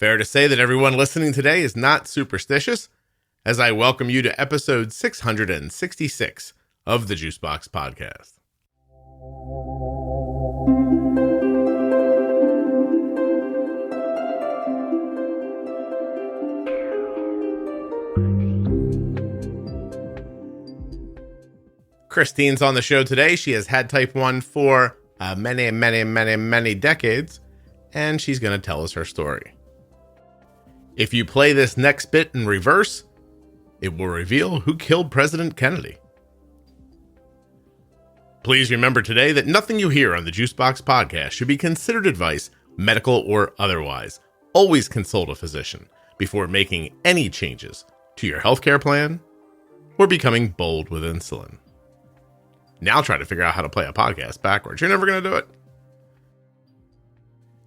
Fair to say that everyone listening today is not superstitious, as I welcome you to episode 666 of the Juicebox Podcast. Christine's on the show today. She has had type 1 for many decades, and she's going to tell us her story. If you play this next bit in reverse, it will reveal who killed President Kennedy. Please remember today that nothing you hear on the Juicebox Podcast should be considered advice, medical or otherwise. Always consult a physician before making any changes to your healthcare plan or becoming bold with insulin. Now try to figure out how to play a podcast backwards. You're never going to do it.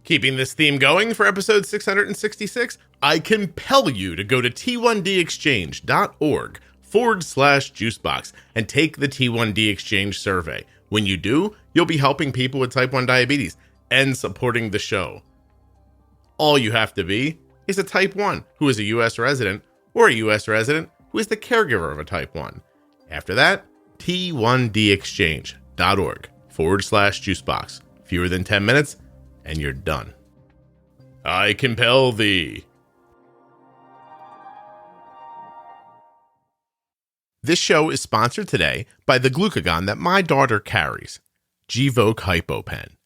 Keeping this theme going for episode 666, I compel you to go to t1dexchange.org/juicebox and take the T1D Exchange survey. When you do, you'll be helping people with type 1 diabetes and supporting the show. All you have to be is a type 1 who is a U.S. resident or a U.S. resident who is the caregiver of a type 1. After that, t1dexchange.org/juicebox. Fewer than 10 minutes, and you're done. I compel thee. This show is sponsored today by the glucagon that my daughter carries, Gvoke HypoPen.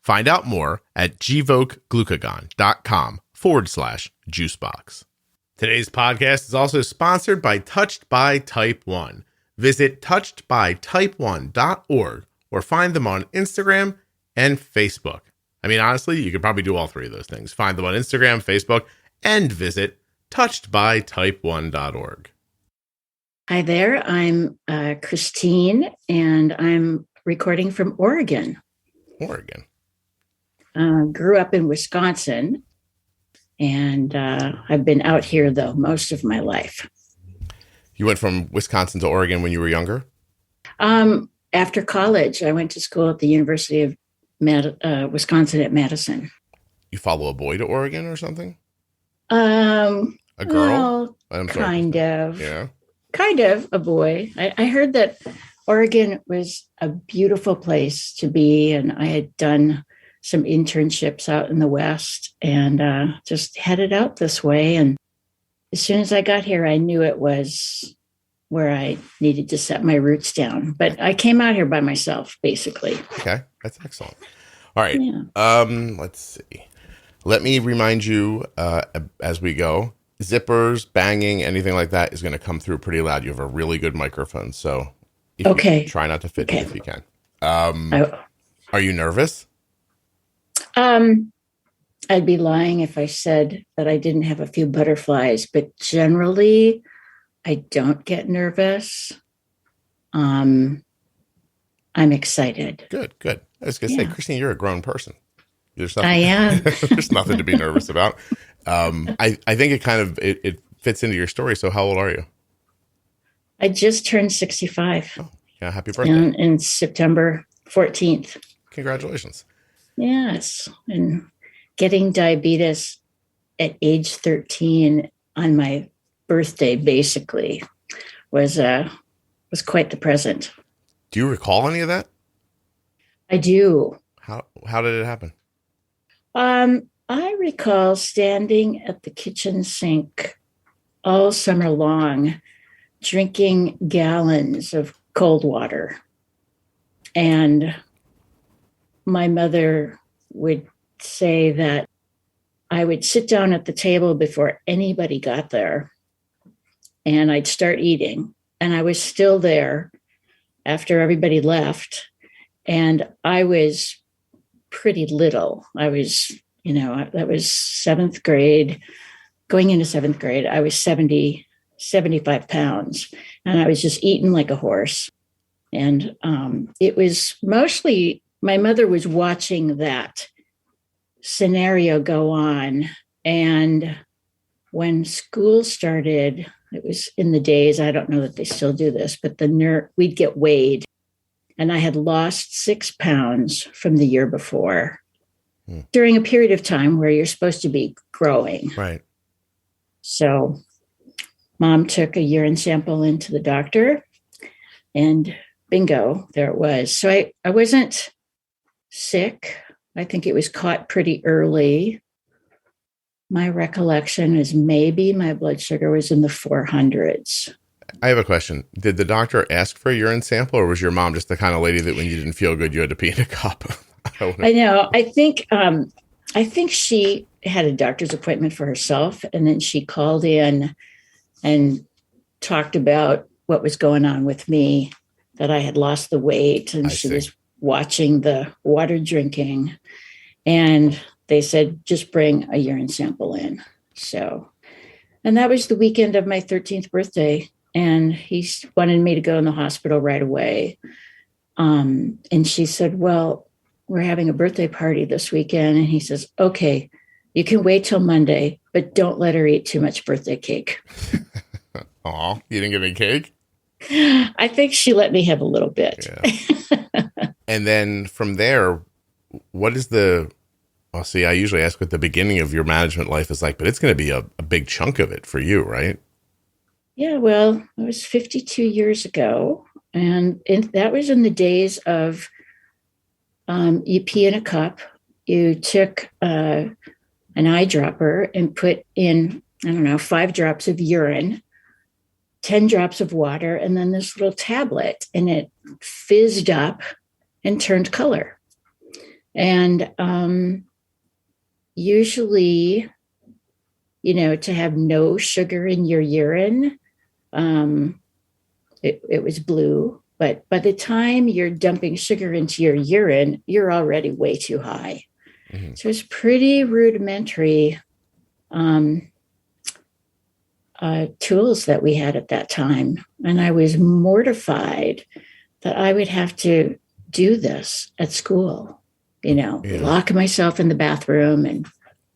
Find out more at gvokeglucagon.com/juicebox. Today's podcast is also sponsored by Touched by Type 1. Visit touchedbytype1.org or find them on Instagram and Facebook. I mean, honestly, you could probably do all three of those things. Find them on Instagram, Facebook, and visit touchedbytype1.org. Hi there. I'm Christine, and I'm recording from Oregon. Oregon. Grew up in Wisconsin, and I've been out here, though, most of my life. You went from Wisconsin to Oregon when you were younger? After college, I went to school at the University of Wisconsin at Madison. You follow a boy to Oregon or something? A girl? Well, kind of. Yeah. Kind of a boy. I heard that Oregon was a beautiful place to be, and I had done some internships out in the West and just headed out this way. And as soon as I got here, I knew it was where I needed to set my roots down. But I came out here by myself, basically. Okay, that's excellent. All right. Yeah. Let's see. Let me remind you as we go. Zippers, banging, anything like that is going to come through pretty loud. You have a really good microphone, so try not to fidget if you can. Are you nervous? I'd be lying if I said that I didn't have a few butterflies, but generally I don't get nervous. I'm excited. Good. I was going to say, Christine, you're a grown person. I am. There's nothing to be nervous about. I think it fits into your story. So how old are you? I just turned 65. Oh, yeah. Happy birthday. In September 14th. Congratulations. Yes. And getting diabetes at age 13 on my birthday basically was quite the present. Do you recall any of that? I do. How did it happen? I recall standing at the kitchen sink all summer long, drinking gallons of cold water. And my mother would say that I would sit down at the table before anybody got there, and I'd start eating. And I was still there after everybody left. And I was pretty little. I was, that was seventh grade. Going into seventh grade, I was 75 pounds. And I was just eating like a horse. And it was mostly, my mother was watching that scenario go on. And when school started, it was in the days, I don't know that they still do this, but we'd get weighed. And I had lost 6 pounds from the year before. during a period of time where you're supposed to be growing. Right. So Mom took a urine sample into the doctor and bingo, there it was. So I wasn't sick. I think it was caught pretty early. My recollection is maybe my blood sugar was in the 400s. I have a question. Did the doctor ask for a urine sample, or was your mom just the kind of lady that when you didn't feel good, you had to pee in a cup? I know. I think she had a doctor's appointment for herself, and then she called in and talked about what was going on with me, that I had lost the weight, and she was watching the water drinking. And they said, just bring a urine sample in. So, and that was the weekend of my 13th birthday. And he wanted me to go in the hospital right away. And she said, well, we're having a birthday party this weekend. And he says, okay, you can wait till Monday, but don't let her eat too much birthday cake. Aw, you didn't get any cake? I think she let me have a little bit. Yeah. And then from there, what is well, see, I usually ask what the beginning of your management life is like, but it's going to be a big chunk of it for you, right? Yeah, well, it was 52 years ago. And that was in the days of you pee in a cup, you took an eyedropper and put in, 5 drops of urine, 10 drops of water, and then this little tablet, and it fizzed up and turned color. And usually, to have no sugar in your urine, it was blue. But by the time you're dumping sugar into your urine, you're already way too high. Mm-hmm. So it's pretty rudimentary tools that we had at that time. And I was mortified that I would have to do this at school, lock myself in the bathroom and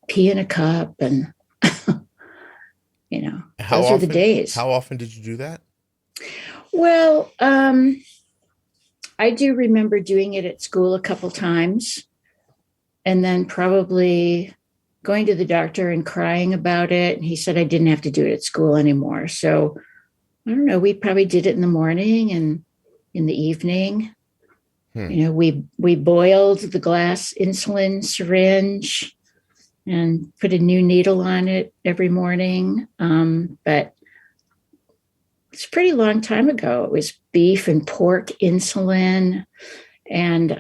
pee in a cup. And, those are the days. How often did you do that? Well, I do remember doing it at school a couple times, and then probably going to the doctor and crying about it. And he said I didn't have to do it at school anymore. So I don't know, we probably did it in the morning and in the evening. We boiled the glass insulin syringe and put a new needle on it every morning. But it's a pretty long time ago. It was beef and pork insulin and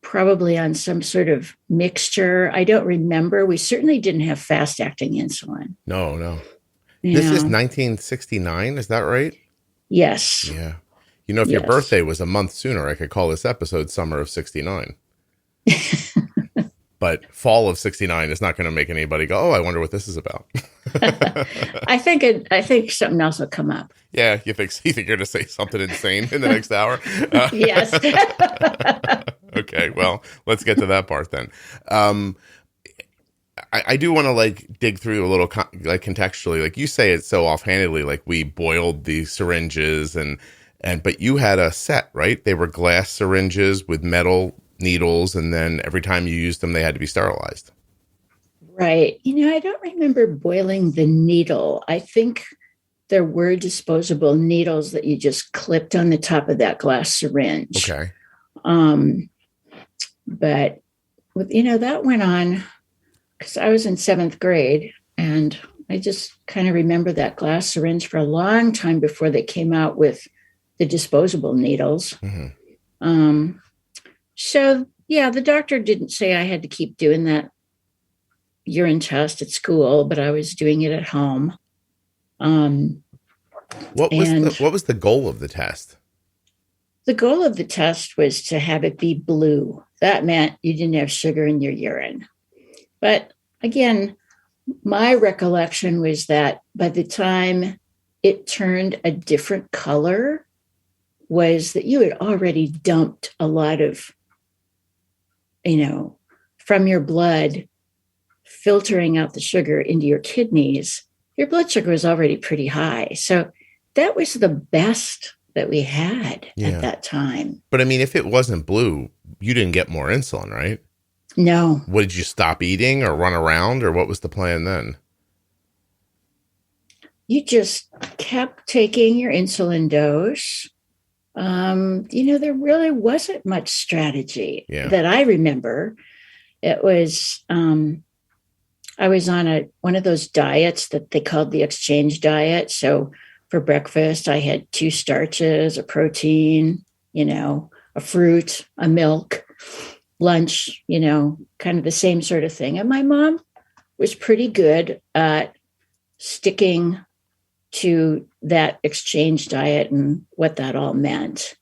probably on some sort of mixture. I don't remember. We certainly didn't have fast-acting insulin. No. This is 1969, is that right? Yes. Yeah. If your birthday was a month sooner, I could call this episode Summer of 69. But fall of 69 is not going to make anybody go, oh, I wonder what this is about. I think something else will come up. Yeah, you think you're going to say something insane in the next hour? Yes. Okay, well, let's get to that part then. I do want to dig through a little contextually. Like you say it so offhandedly, like we boiled the syringes but you had a set, right? They were glass syringes with metal needles, and then every time you used them, they had to be sterilized. Right. I don't remember boiling the needle. I think there were disposable needles that you just clipped on the top of that glass syringe. Okay. But that went on because I was in 7th grade, and I just kind of remember that glass syringe for a long time before they came out with the disposable needles. Mm-hmm. So, yeah, the doctor didn't say I had to keep doing that urine test at school, but I was doing it at home. What was the goal of the test? The goal of the test was to have it be blue. That meant you didn't have sugar in your urine. But again, my recollection was that by the time it turned a different color, was that you had already dumped a lot of, from your blood, filtering out the sugar into your kidneys. Your blood sugar was already pretty high. So that was the best that we had at that time. But I mean, if it wasn't blue, you didn't get more insulin, right? No. What, did you stop eating or run around, or what was the plan then? You just kept taking your insulin dose. There really wasn't much strategy that I remember. It was, I was on one of those diets that they called the exchange diet. So for breakfast, I had 2 starches, a protein, a fruit, a milk. Lunch, kind of the same sort of thing. And my mom was pretty good at sticking to that exchange diet and what that all meant.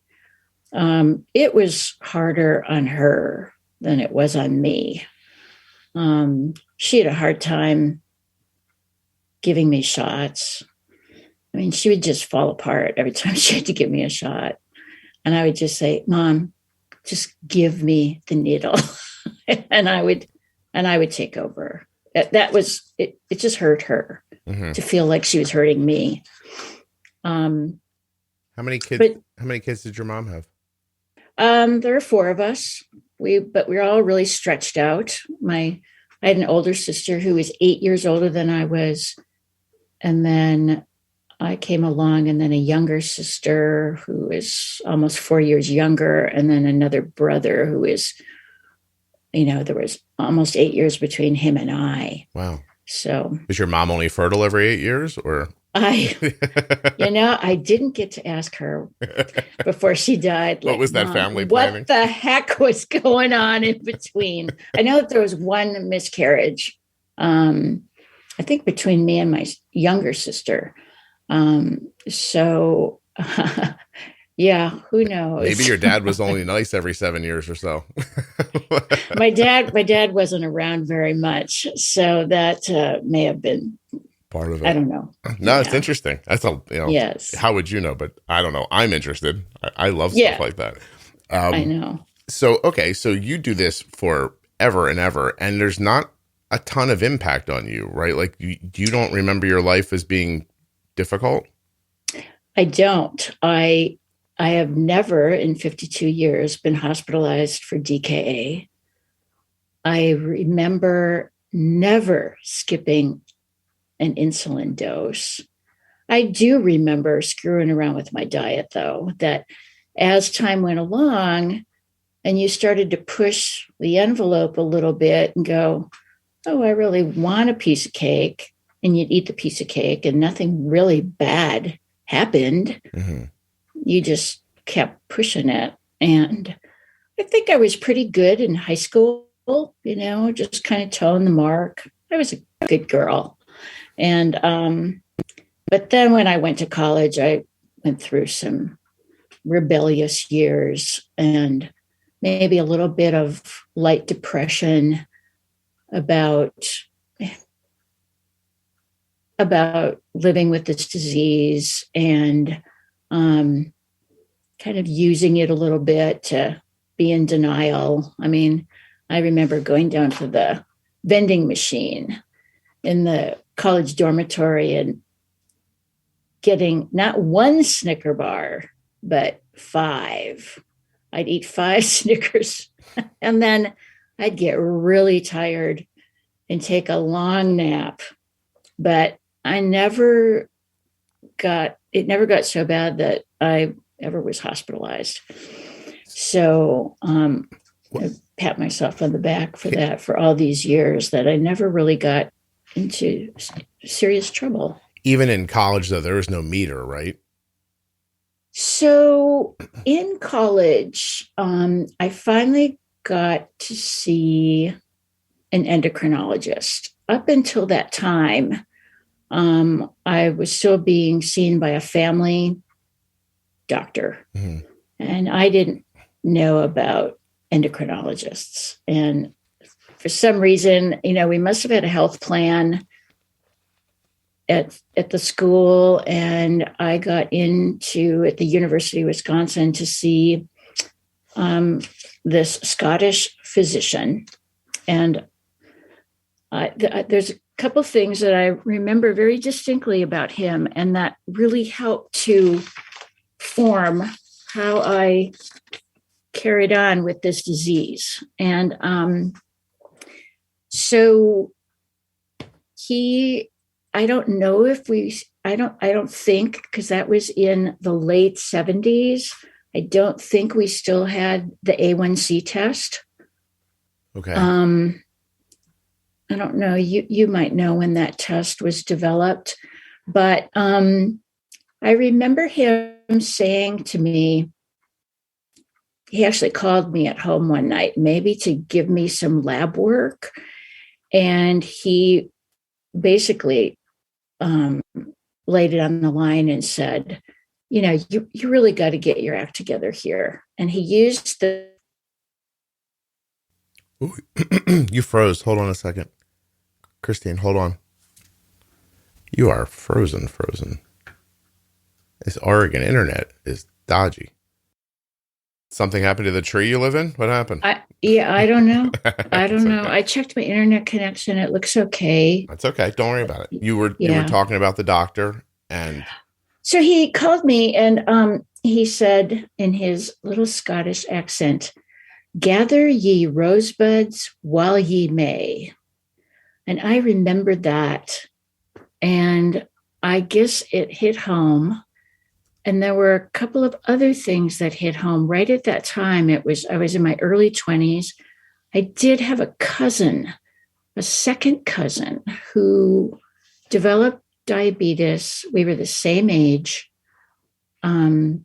It was harder on her than it was on me. She had a hard time giving me shots. I mean, she would just fall apart every time she had to give me a shot. And I would just say, Mom, just give me the needle. and I would take over. That was it. It just hurt her to feel like she was hurting me. How many kids did your mom have? There are 4 of us. But we were all really stretched out. I had an older sister who was 8 years older than I was. And then I came along, and then a younger sister who is almost 4 years younger, and then another brother who is, there was almost 8 years between him and I. Wow. So is your mom only fertile every 8 years, or? I didn't get to ask her before she died. What was that family planning? What the heck was going on in between? I know that there was one miscarriage, I think between me and my younger sister. Who knows? Maybe your dad was only nice every 7 years or so. My dad wasn't around very much, so that may have been part of it. I don't know. No, it's interesting. That's yes. How would you know? But I don't know. I'm interested. I love stuff like that. I know. So you do this for ever and ever, and there's not a ton of impact on you, right? Like you don't remember your life as being difficult? I don't. I have never in 52 years been hospitalized for DKA. I remember never skipping an insulin dose. I do remember screwing around with my diet, though, that as time went along and you started to push the envelope a little bit and go, oh, I really want a piece of cake, and you'd eat the piece of cake and nothing really bad happened. Mm-hmm. You just kept pushing it. And I think I was pretty good in high school, just kind of toeing the mark. I was a good girl. And, but then when I went to college, I went through some rebellious years and maybe a little bit of light depression about living with this disease and kind of using it a little bit to be in denial. I mean, I remember going down to the vending machine in the college dormitory and getting not 1 Snicker bar, but 5. I'd eat 5 Snickers and then I'd get really tired and take a long nap. But it never got so bad that I ever was hospitalized. So I pat myself on the back for that, for all these years that I never really got into serious trouble. Even in college, though, there was no meter, right? So in college, I finally got to see an endocrinologist. Up until that time, I was still being seen by a family doctor. Mm-hmm. And I didn't know about endocrinologists. And for some reason, we must have had a health plan at the school. And I got into at the University of Wisconsin to see this Scottish physician. And there's a couple of things that I remember very distinctly about him, and that really helped to form how I carried on with this disease. And so I don't know if I don't think, because that was in the late 70s. I don't think we still had the A1c test. Okay. I don't know. You might know when that test was developed, but I remember him saying to me, he actually called me at home one night, maybe to give me some lab work. And he basically laid it on the line and said, you really got to get your act together here. And he used the... Ooh, you froze. Hold on a second. Christine, hold on. You are frozen. This Oregon internet is dodgy. Something happened to the tree you live in? What happened? I don't know. I don't know. Okay. I checked my internet connection. It looks okay. That's okay. Don't worry about it. You were talking about the doctor, and so he called me and he said in his little Scottish accent, "Gather ye rosebuds while ye may." And I remembered that. And I guess it hit home. And there were a couple of other things that hit home right at that time. I was in my early 20s. I did have a second cousin who developed diabetes. We were the same age. But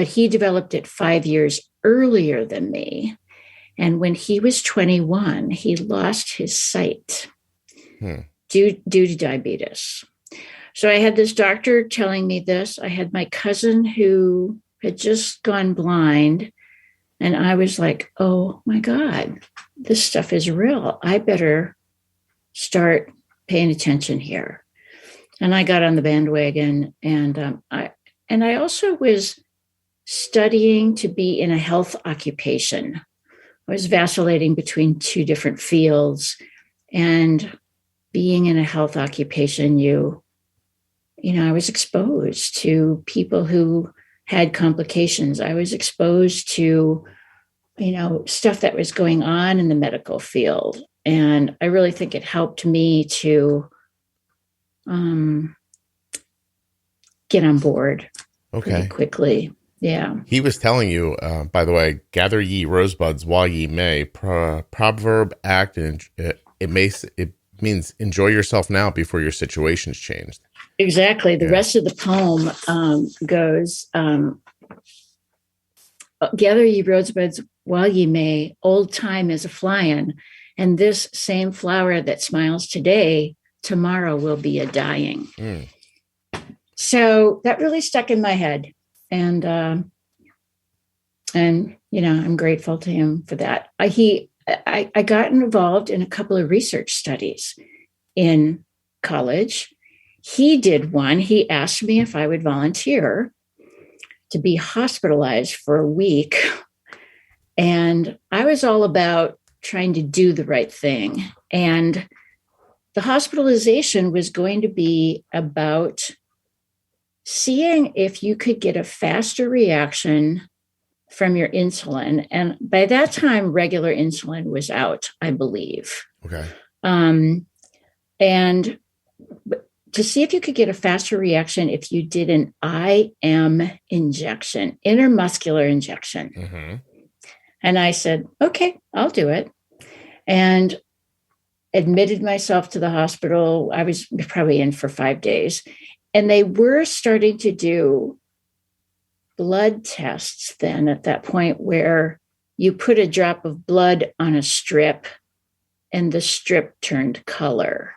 he developed it 5 years earlier than me. And when he was 21, he lost his sight due to diabetes. So I had this doctor telling me this. I had my cousin who had just gone blind. And I was like, oh my God, this stuff is real. I better start paying attention here. And I got on the bandwagon. And I also was studying to be in a health occupation. I was vacillating between two different fields. And being in a health occupation, I was exposed to people who had complications. I was exposed to, stuff that was going on in the medical field. And I really think it helped me to get on board pretty quickly. Yeah. He was telling you, by the way, gather ye rosebuds while ye may. Proverb, act, and it means enjoy yourself now before your situation's changed. Exactly. The rest of the poem goes, gather ye rosebuds while ye may, old time is a flying, and this same flower that smiles today, tomorrow will be a dying. So that really stuck in my head. And I'm grateful to him for that. I got involved in a couple of research studies in college. He did one. He asked me if I would volunteer to be hospitalized for a week. And I was all about trying to do the right thing. And the hospitalization was going to be about seeing if you could get a faster reaction from your insulin. And by that time, regular insulin was out, I believe. Okay. And to see if you could get a faster reaction if you did an IM injection, intramuscular injection. Mm-hmm. And I said, okay, I'll do it. And admitted myself to the hospital. I was probably in for 5 days. And they were starting to do blood tests then at that point where you put a drop of blood on a strip and the strip turned color.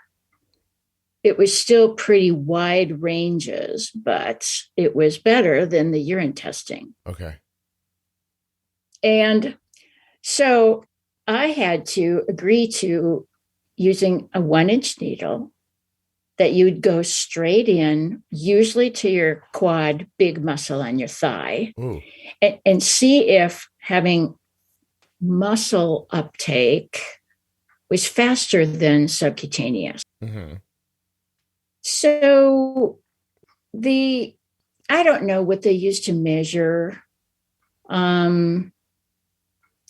It was still pretty wide ranges, but it was better than the urine testing. Okay. And so I had to agree to using a 1-inch needle that you would go straight in, usually to your quad, big muscle on your thigh, and see if having muscle uptake was faster than subcutaneous. Mm-hmm. So I don't know what they used to measure I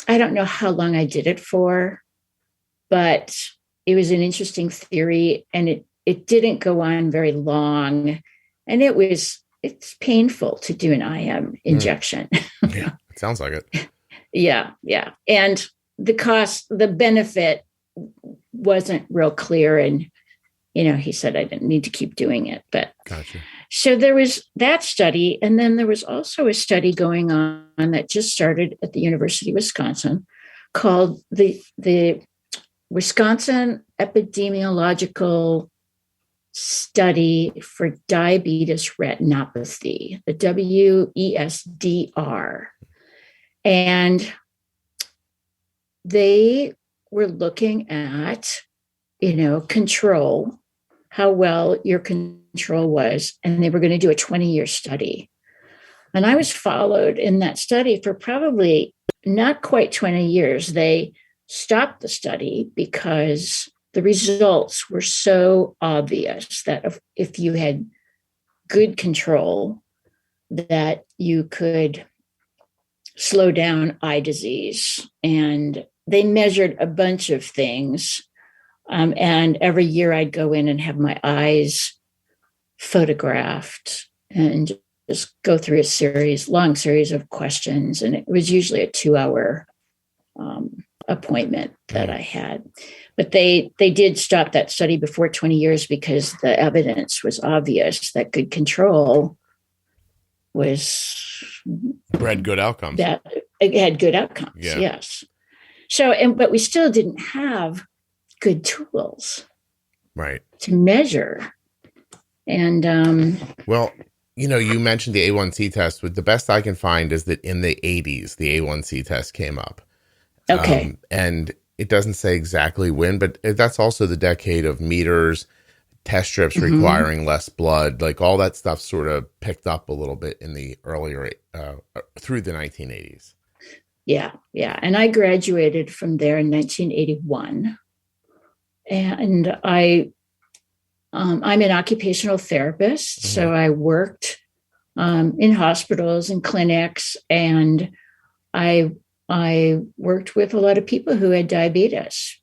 don't know how long I did it for, but it was an interesting theory, and it didn't go on very long. And it's painful to do an IM injection. Yeah, it sounds like it. Yeah. And the benefit wasn't real clear. And, he said I didn't need to keep doing it. But Gotcha. So there was that study. And then there was also a study going on that just started at the University of Wisconsin called the Wisconsin Epidemiological Study for Diabetes Retinopathy, the WESDR. And they were looking at, control, how well your control was, and they were going to do a 20-year study. And I was followed in that study for probably not quite 20 years. They stopped the study because the results were so obvious that if you had good control, that you could slow down eye disease. And they measured a bunch of things. And every year I'd go in and have my eyes photographed and just go through a long series of questions. And it was usually a 2-hour appointment that I had. But they did stop that study before 20 years because the evidence was obvious that good control had good outcomes. That it had good outcomes. Yeah. Yes. So, but we still didn't have good tools, right, to measure. And well, you mentioned the A1c test. With the best I can find is that in the 80s, the A1c test came up. Okay. And it doesn't say exactly when, but that's also the decade of meters, test strips requiring less blood, like all that stuff sort of picked up a little bit in the earlier, through the 1980s. Yeah. And I graduated from there in 1981. And I'm an occupational therapist. So I worked in hospitals and clinics, and I worked with a lot of people who had diabetes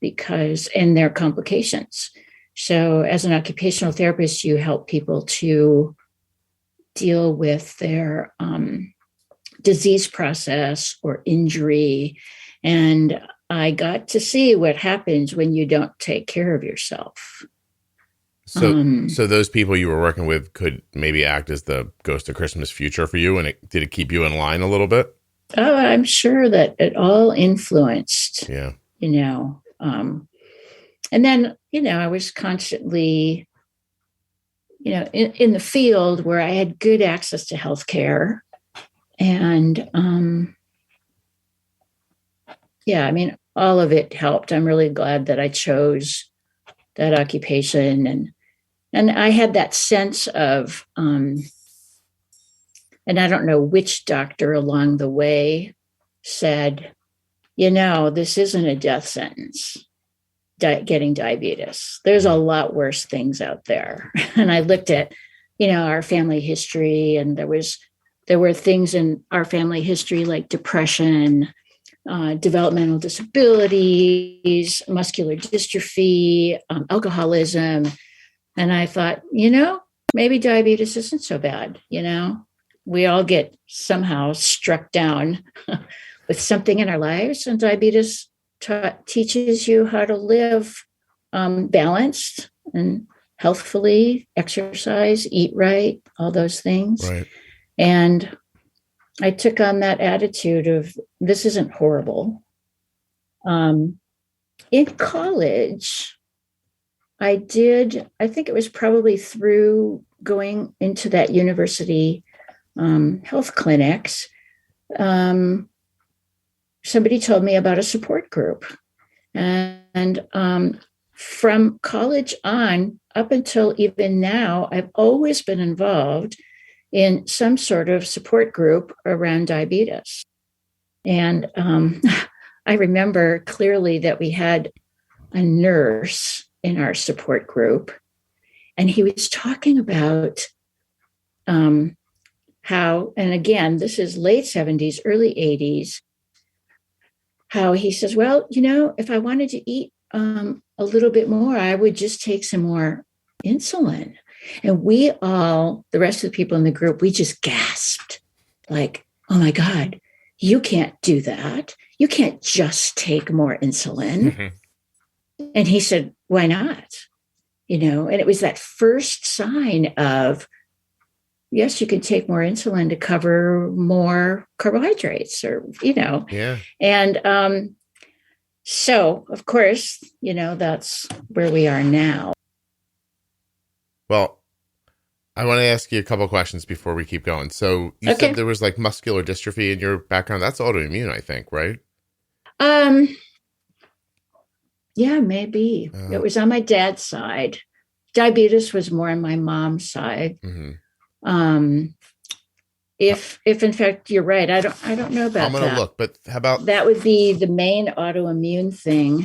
and their complications. So as an occupational therapist, you help people to deal with their disease process or injury. And I got to see what happens when you don't take care of yourself. So those people you were working with could maybe act as the ghost of Christmas future for you, and did it keep you in line a little bit? Oh, I'm sure that it all influenced. Yeah. And then I was constantly, in the field where I had good access to healthcare, and all of it helped. I'm really glad that I chose that occupation, and I had that sense of, and I don't know which doctor along the way said, this isn't a death sentence, getting diabetes. There's a lot worse things out there. And I looked at, our family history, and there were things in our family history like depression, developmental disabilities, muscular dystrophy, alcoholism. And I thought, maybe diabetes isn't so bad. We all get somehow struck down with something in our lives, and diabetes teaches you how to live balanced and healthfully, exercise, eat right, all those things. Right. And I took on that attitude of, this isn't horrible. In college, I think it was probably through going into that university health clinics, somebody told me about a support group. And from college on, up until even now, I've always been involved in some sort of support group around diabetes. And I remember clearly that we had a nurse in our support group, and he was talking about how, and again, this is late 70s, early 80s, how he says, well, if I wanted to eat a little bit more, I would just take some more insulin. And we all, the rest of the people in the group, we just gasped like, oh my God, you can't do that. You can't just take more insulin. Mm-hmm. And he said, why not? And it was that first sign of, yes, you can take more insulin to cover more carbohydrates Yeah. And so, of course, that's where we are now. Well, I want to ask you a couple of questions before we keep going. So you said there was like muscular dystrophy in your background. That's autoimmune, I think, right? Yeah, maybe. It was on my dad's side. Diabetes was more on my mom's side. Mm-hmm. If in fact you're right, I don't know about that. I'm going to look, but how about that would be the main autoimmune thing.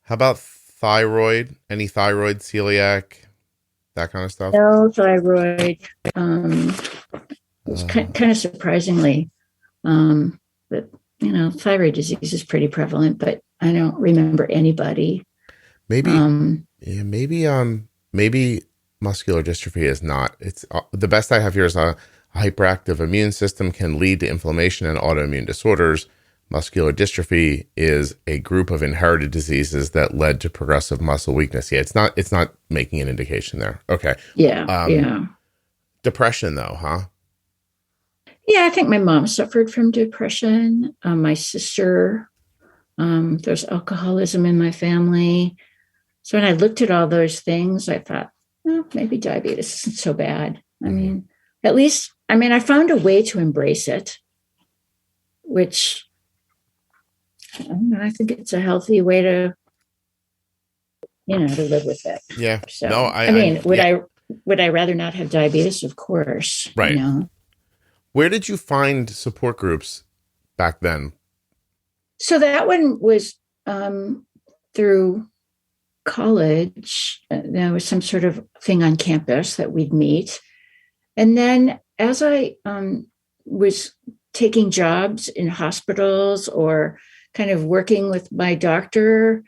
How about thyroid? Any thyroid, celiac, that kind of stuff? No thyroid. It's kind of surprisingly, but thyroid disease is pretty prevalent, but I don't remember anybody. Maybe, maybe muscular dystrophy is not. It's the best I have here is a hyperactive immune system can lead to inflammation and autoimmune disorders. Muscular dystrophy is a group of inherited diseases that led to progressive muscle weakness. Yeah, it's not making an indication there. Okay. Yeah. Depression though, huh? Yeah, I think my mom suffered from depression. My sister, there's alcoholism in my family. So when I looked at all those things, I thought, maybe diabetes isn't so bad. I mean, at least, I found a way to embrace it, which I think it's a healthy way to live with it. Yeah. So, no, would I rather not have diabetes? Of course. Right. Where did you find support groups back then? So that one was through college. There was some sort of thing on campus that we'd meet. And then as I was taking jobs in hospitals or kind of working with my doctor,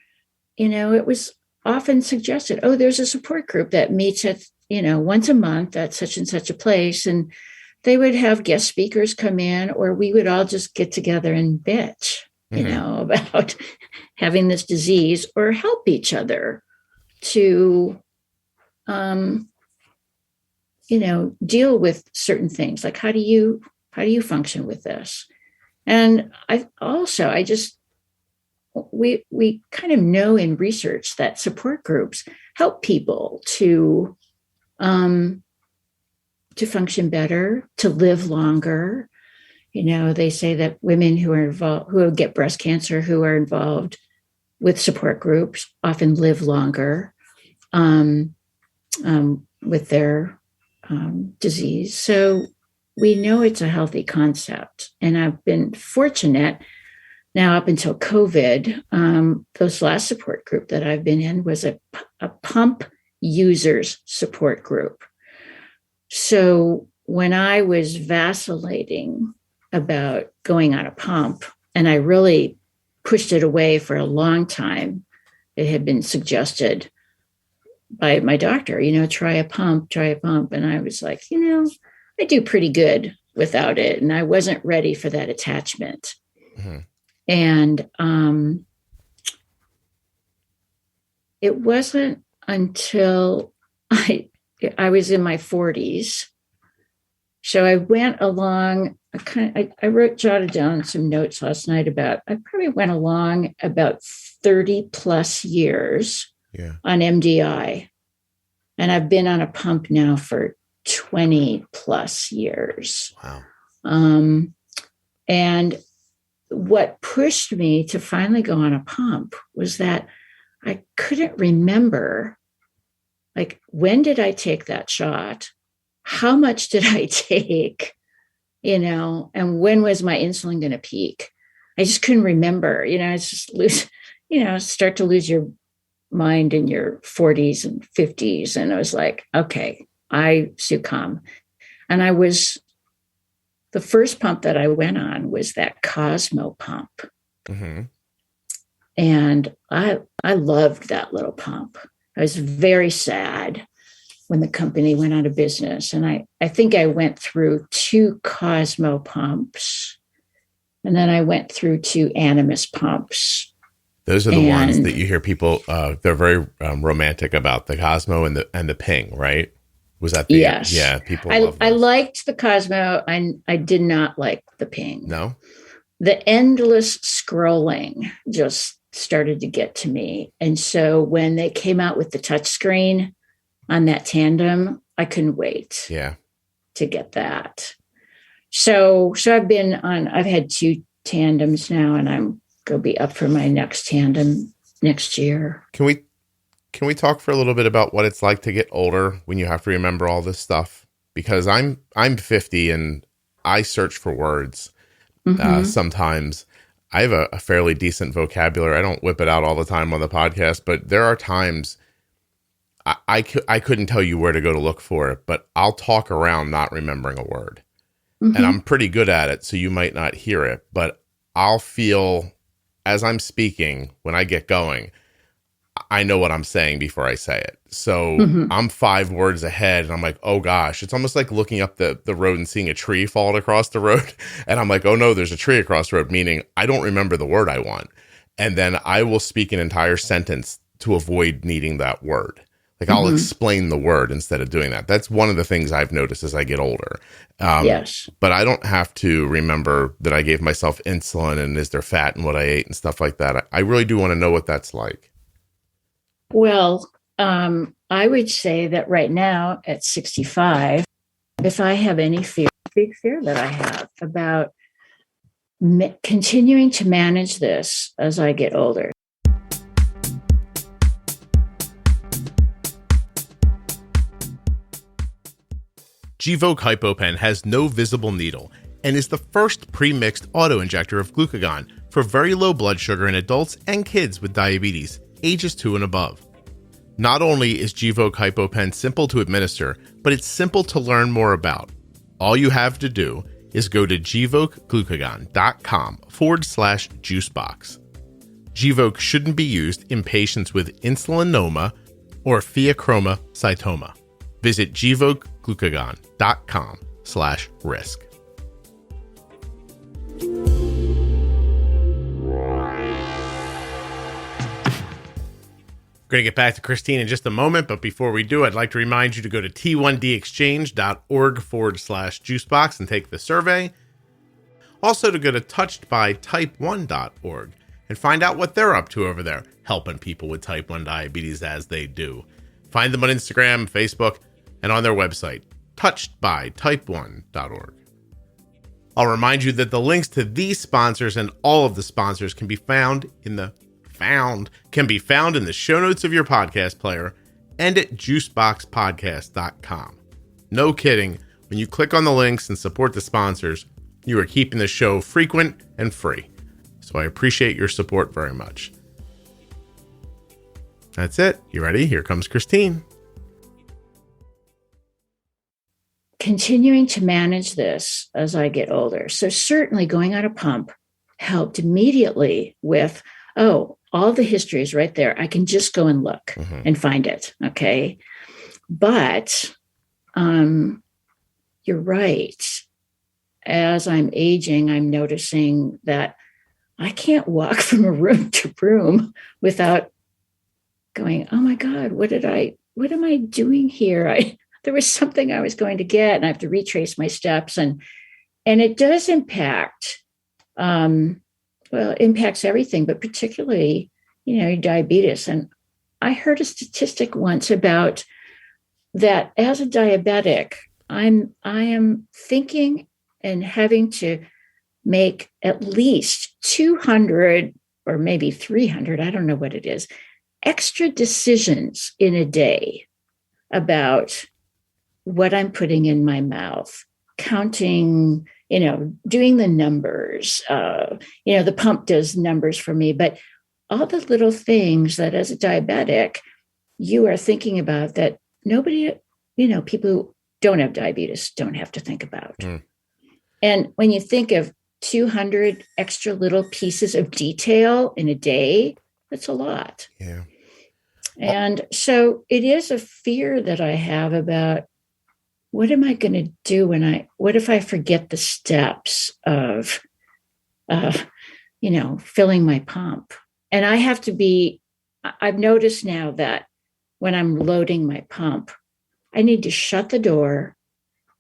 it was often suggested, there's a support group that meets at, once a month at such and such a place. And they would have guest speakers come in, or we would all just get together and bitch, about having this disease or help each other to, deal with certain things. Like, how do you function with this? And we kind of know in research that support groups help people to function better, to live longer. They say that women who get breast cancer, who are involved with support groups, often live longer with their disease. So we know it's a healthy concept. And I've been fortunate now up until COVID. Those last support group that I've been in was a pump users support group. So when I was vacillating about going on a pump, and I really pushed it away for a long time, it had been suggested by my doctor, try a pump. And I was like, I do pretty good without it. And I wasn't ready for that attachment. Mm-hmm. And it wasn't until I was in my 40s. So I went along, jotted down some notes last night I probably went along about 30 plus years on MDI. And I've been on a pump now for 20 plus years. Wow. And what pushed me to finally go on a pump was that I couldn't remember, like, when did I take that shot? How much did I take? And when was my insulin going to peak? I just couldn't remember. It's just start to lose your mind in your 40s and 50s. And I was like, okay, I succumb. And I was the first pump that I went on was that Cosmo pump. Mm-hmm. And I loved that little pump. I was very sad when the company went out of business. And I think I went through 2 Cosmo pumps. And then I went through 2 Animus pumps. Those are the ones that you hear people, they're very romantic about, the Cosmo and the Ping, right? Was that the, yes. Yeah, people I, love those. I liked the Cosmo. I did not like the Ping. No? The endless scrolling just started to get to me. And so when they came out with the touchscreen on that Tandem, I couldn't wait to get that. So I've had 2 Tandems now, and I'm going to be up for my next Tandem next year. Can we talk for a little bit about what it's like to get older when you have to remember all this stuff? Because I'm 50 and I search for words. Sometimes I have a fairly decent vocabulary. I don't whip it out all the time on the podcast, but there are times I couldn't tell you where to go to look for it, but I'll talk around not remembering a word. And I'm pretty good at it, so you might not hear it, but I'll feel as I'm speaking, when I get going, I know what I'm saying before I say it. So I'm 5 words ahead and I'm like, oh gosh, it's almost like looking up the road and seeing a tree fall across the road. And I'm like, oh no, there's a tree across the road, meaning I don't remember the word I want. And then I will speak an entire sentence to avoid needing that word. Like I'll explain the word instead of doing that. That's one of the things I've noticed as I get older. Yes. But I don't have to remember that I gave myself insulin and is there fat in what I ate and stuff like that. I really do want to know what that's like. Well, I would say that right now at 65, if I have any big fear that I have about continuing to manage this as I get older. Gvoke HypoPen has no visible needle and is the first pre-mixed auto-injector of glucagon for very low blood sugar in adults and kids with diabetes, ages 2 and above. Not only is Gvoke HypoPen simple to administer, but it's simple to learn more about. All you have to do is go to gvokeglucagon.com/juicebox. Gvoke shouldn't be used in patients with insulinoma or pheochromocytoma. Visit gvokeglucagon.com/risk. We're going to get back to Christine in just a moment, but before we do, I'd like to remind you to go to t1dexchange.org/juicebox and take the survey. Also to go to touchedbytype1.org and find out what they're up to over there, helping people with type 1 diabetes as they do. Find them on Instagram, Facebook, and on their website, touchedbytype1.org. I'll remind you that the links to these sponsors and all of the sponsors can be found in the show notes of your podcast player and at juiceboxpodcast.com. No kidding, when you click on the links and support the sponsors, you are keeping the show frequent and free. So I appreciate your support very much. That's it. You ready? Here comes Christine. Continuing to manage this as I get older. So certainly going on a pump helped immediately with, all the history is right there. I can just go and look and find it. Okay. But you're right. As I'm aging, I'm noticing that I can't walk from a room to room without going, oh my God, what am I doing here? There was something I was going to get and I have to retrace my steps. And it does impact, it impacts everything, but particularly, diabetes. And I heard a statistic once about that as a diabetic, I am thinking and having to make at least 200 or maybe 300, I don't know what it is, extra decisions in a day about what I'm putting in my mouth, counting, doing the numbers. The pump does numbers for me, but all the little things that as a diabetic, you are thinking about that nobody, people who don't have diabetes don't have to think about. And when you think of 200 extra little pieces of detail in a day, that's a lot. Yeah. And so it is a fear that I have about what am I going to do what if I forget the steps of, filling my pump? And I've noticed now that when I'm loading my pump, I need to shut the door.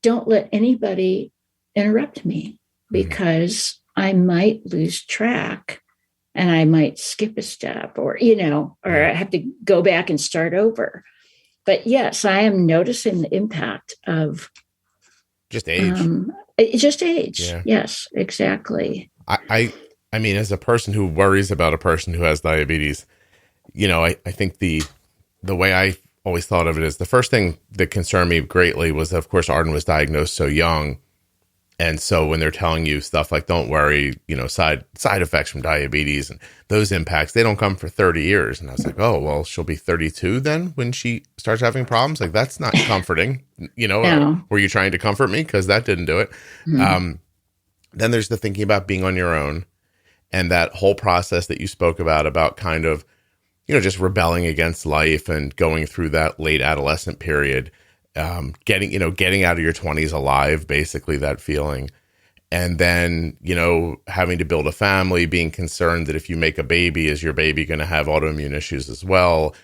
Don't let anybody interrupt me because I might lose track and I might skip a step or I have to go back and start over. But yes, I am noticing the impact of just age. Just age. Yeah. Yes, exactly. I mean, as a person who worries about a person who has diabetes, I think the way I always thought of it is the first thing that concerned me greatly was, of course, Arden was diagnosed so young. And so when they're telling you stuff like, don't worry, side effects from diabetes and those impacts, they don't come for 30 years. And I was like, oh, well, she'll be 32 then when she starts having problems. Like, that's not comforting, No. Were you trying to comfort me? Because that didn't do it. Mm-hmm. Then there's the thinking about being on your own and that whole process that you spoke about kind of, just rebelling against life and going through that late adolescent period. Getting out of your 20s alive, basically that feeling. And then, having to build a family, being concerned that if you make a baby, is your baby going to have autoimmune issues as well?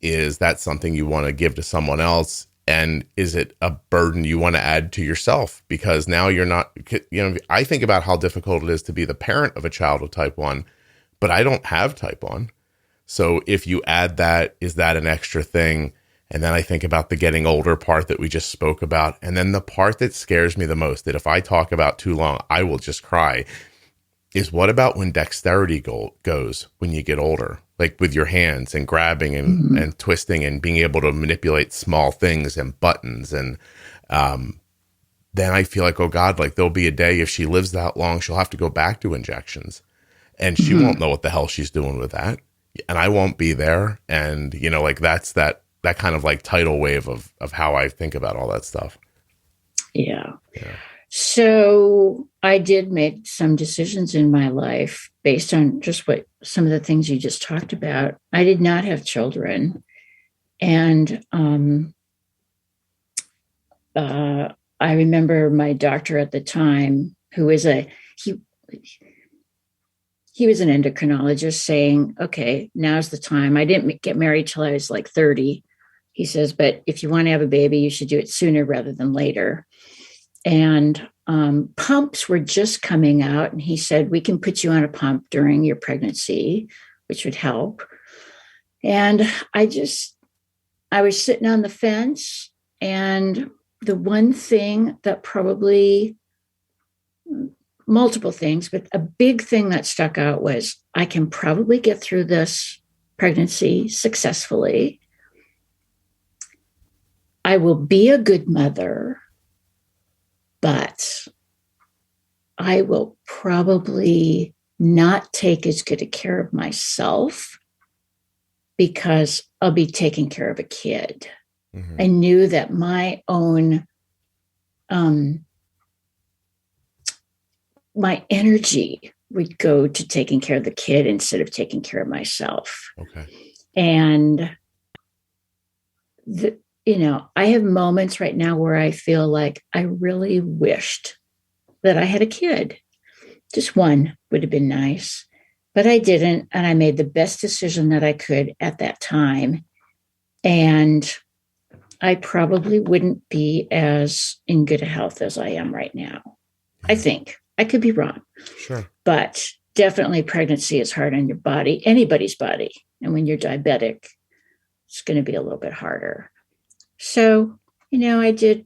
Is that something you want to give to someone else? And is it a burden you want to add to yourself? Because now you're not, I think about how difficult it is to be the parent of a child with type 1, but I don't have type 1. So if you add that, is that an extra thing? And then I think about the getting older part that we just spoke about. And then the part that scares me the most, that if I talk about too long, I will just cry, is what about when dexterity goes when you get older? Like with your hands and grabbing and twisting and being able to manipulate small things and buttons. And then I feel like, oh God, like there'll be a day if she lives that long, she'll have to go back to injections. And she won't know what the hell she's doing with that. And I won't be there. And, that's that kind of like tidal wave of how I think about all that stuff. Yeah. So I did make some decisions in my life based on just what some of the things you just talked about. I did not have children. And I remember my doctor at the time, who was he was an endocrinologist, saying, okay, now's the time. I didn't get married till I was like 30. He says, but if you want to have a baby, you should do it sooner rather than later. And pumps were just coming out. And he said, we can put you on a pump during your pregnancy, which would help. And I was sitting on the fence. And the one thing that probably, multiple things, but a big thing that stuck out was I can probably get through this pregnancy successfully. I will be a good mother, but I will probably not take as good a care of myself because I'll be taking care of a kid. Mm-hmm. I knew that my own, my energy would go to taking care of the kid instead of taking care of myself. Okay. And I have moments right now where I feel like I really wished that I had a kid. Just one would have been nice, but I didn't. And I made the best decision that I could at that time. And I probably wouldn't be as in good health as I am right now. I think. I could be wrong. Sure. But definitely pregnancy is hard on your body, anybody's body. And when you're diabetic, it's going to be a little bit harder. So, I did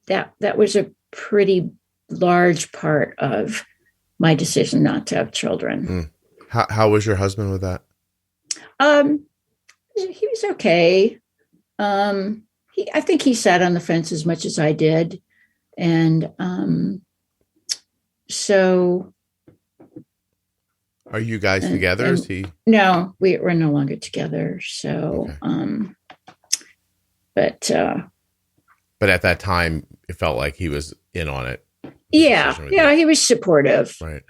that. That was a pretty large part of my decision not to have children. How was your husband with that? He was okay. I think he sat on the fence as much as I did. And so. Are you guys together? Is he? No, we're no longer together. So, okay. But at that time, it felt like he was in on it. Yeah. Yeah. He was supportive. Right.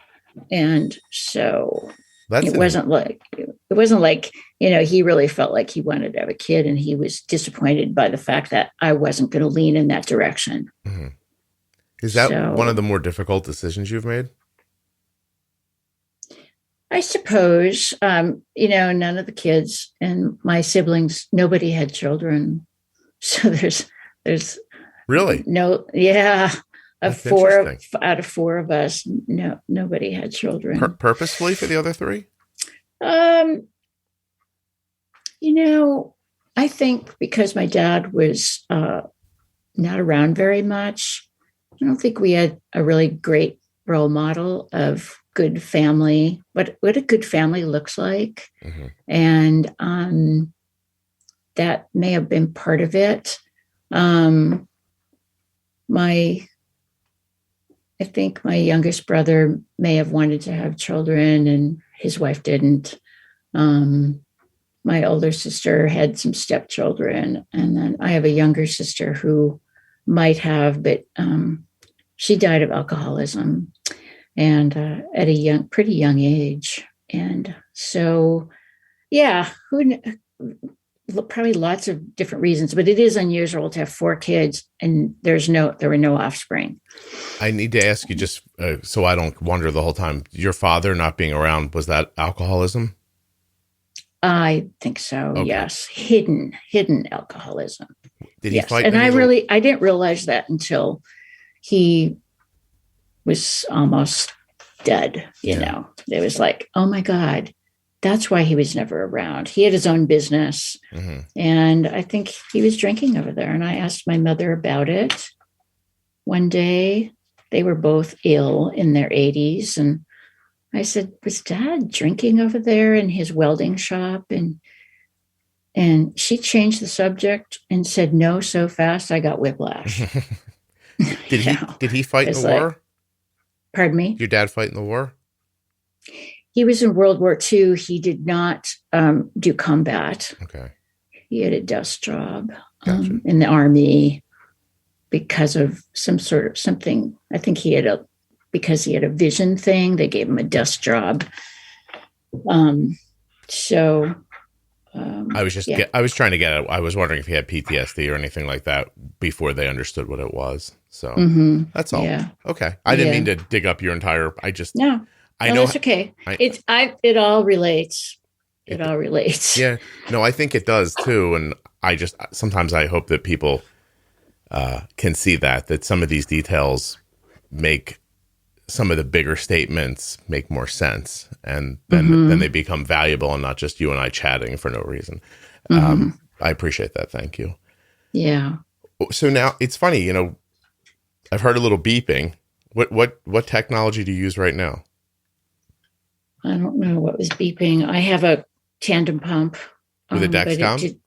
And so it wasn't like, he really felt like he wanted to have a kid, and he was disappointed by the fact that I wasn't going to lean in that direction. Mm-hmm. Is that one of the more difficult decisions you've made? I suppose, none of the kids and my siblings, nobody had children. So there's really no, yeah. Out of four of us, nobody had children. Purposefully for the other three? I think because my dad was not around very much, I don't think we had a really great role model of good family, what a good family looks like. Mm-hmm. And that may have been part of it. I think my youngest brother may have wanted to have children and his wife didn't. My older sister had some stepchildren, and then I have a younger sister who might have, but she died of alcoholism and at a pretty young age. And so, yeah, probably lots of different reasons, but it is unusual to have 4 kids and there were no offspring. I need to ask you, just so I don't wonder the whole time, your father not being around, was that alcoholism? I think so. Okay. Yes. Hidden alcoholism. Did he fight? And I didn't realize that until he was almost dead. It was like, oh my God, that's why he was never around. He had his own business. Mm-hmm. And I think he was drinking over there. And I asked my mother about it one day. They were both ill in their 80s. And I said, was Dad drinking over there in his welding shop? And she changed the subject and said no so fast I got whiplash. Did he fight in the war? Pardon me? Your dad fight in the war? He was in World War II. He did not do combat. Okay. He had a desk job Gotcha. In the Army because of something. I think because he had a vision thing, they gave him a desk job. I was trying to get it. I was wondering if he had PTSD or anything like that before they understood what it was. So that's all. Yeah. Okay. I didn't mean to dig up your entire, No, that's okay. It all relates. It all relates. Yeah. No, I think it does too. And sometimes I hope that people can see that some of these details make some of the bigger statements make more sense, and then they become valuable and not just you and I chatting for no reason. I appreciate that. Thank you. Yeah. So now it's funny, I've heard a little beeping. What technology do you use right now? I don't know what was beeping. I have a tandem pump. With a Dexcom?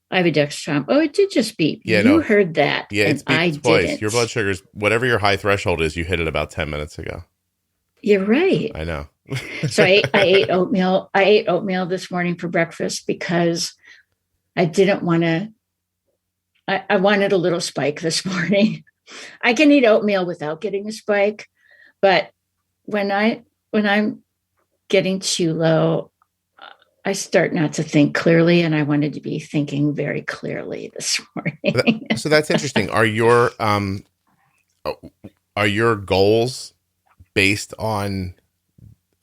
I have a Dexcom. Oh, it did just beep. Yeah, you heard that. Yeah, it's beeped twice. Didn't. Your blood sugar's, whatever your high threshold is, you hit it about 10 minutes ago. You're right. I know. So I ate oatmeal. I ate oatmeal this morning for breakfast because I didn't want to. I wanted a little spike this morning. I can eat oatmeal without getting a spike, but when I'm getting too low, I start not to think clearly, and I wanted to be thinking very clearly this morning. So that's interesting. Are your goals based on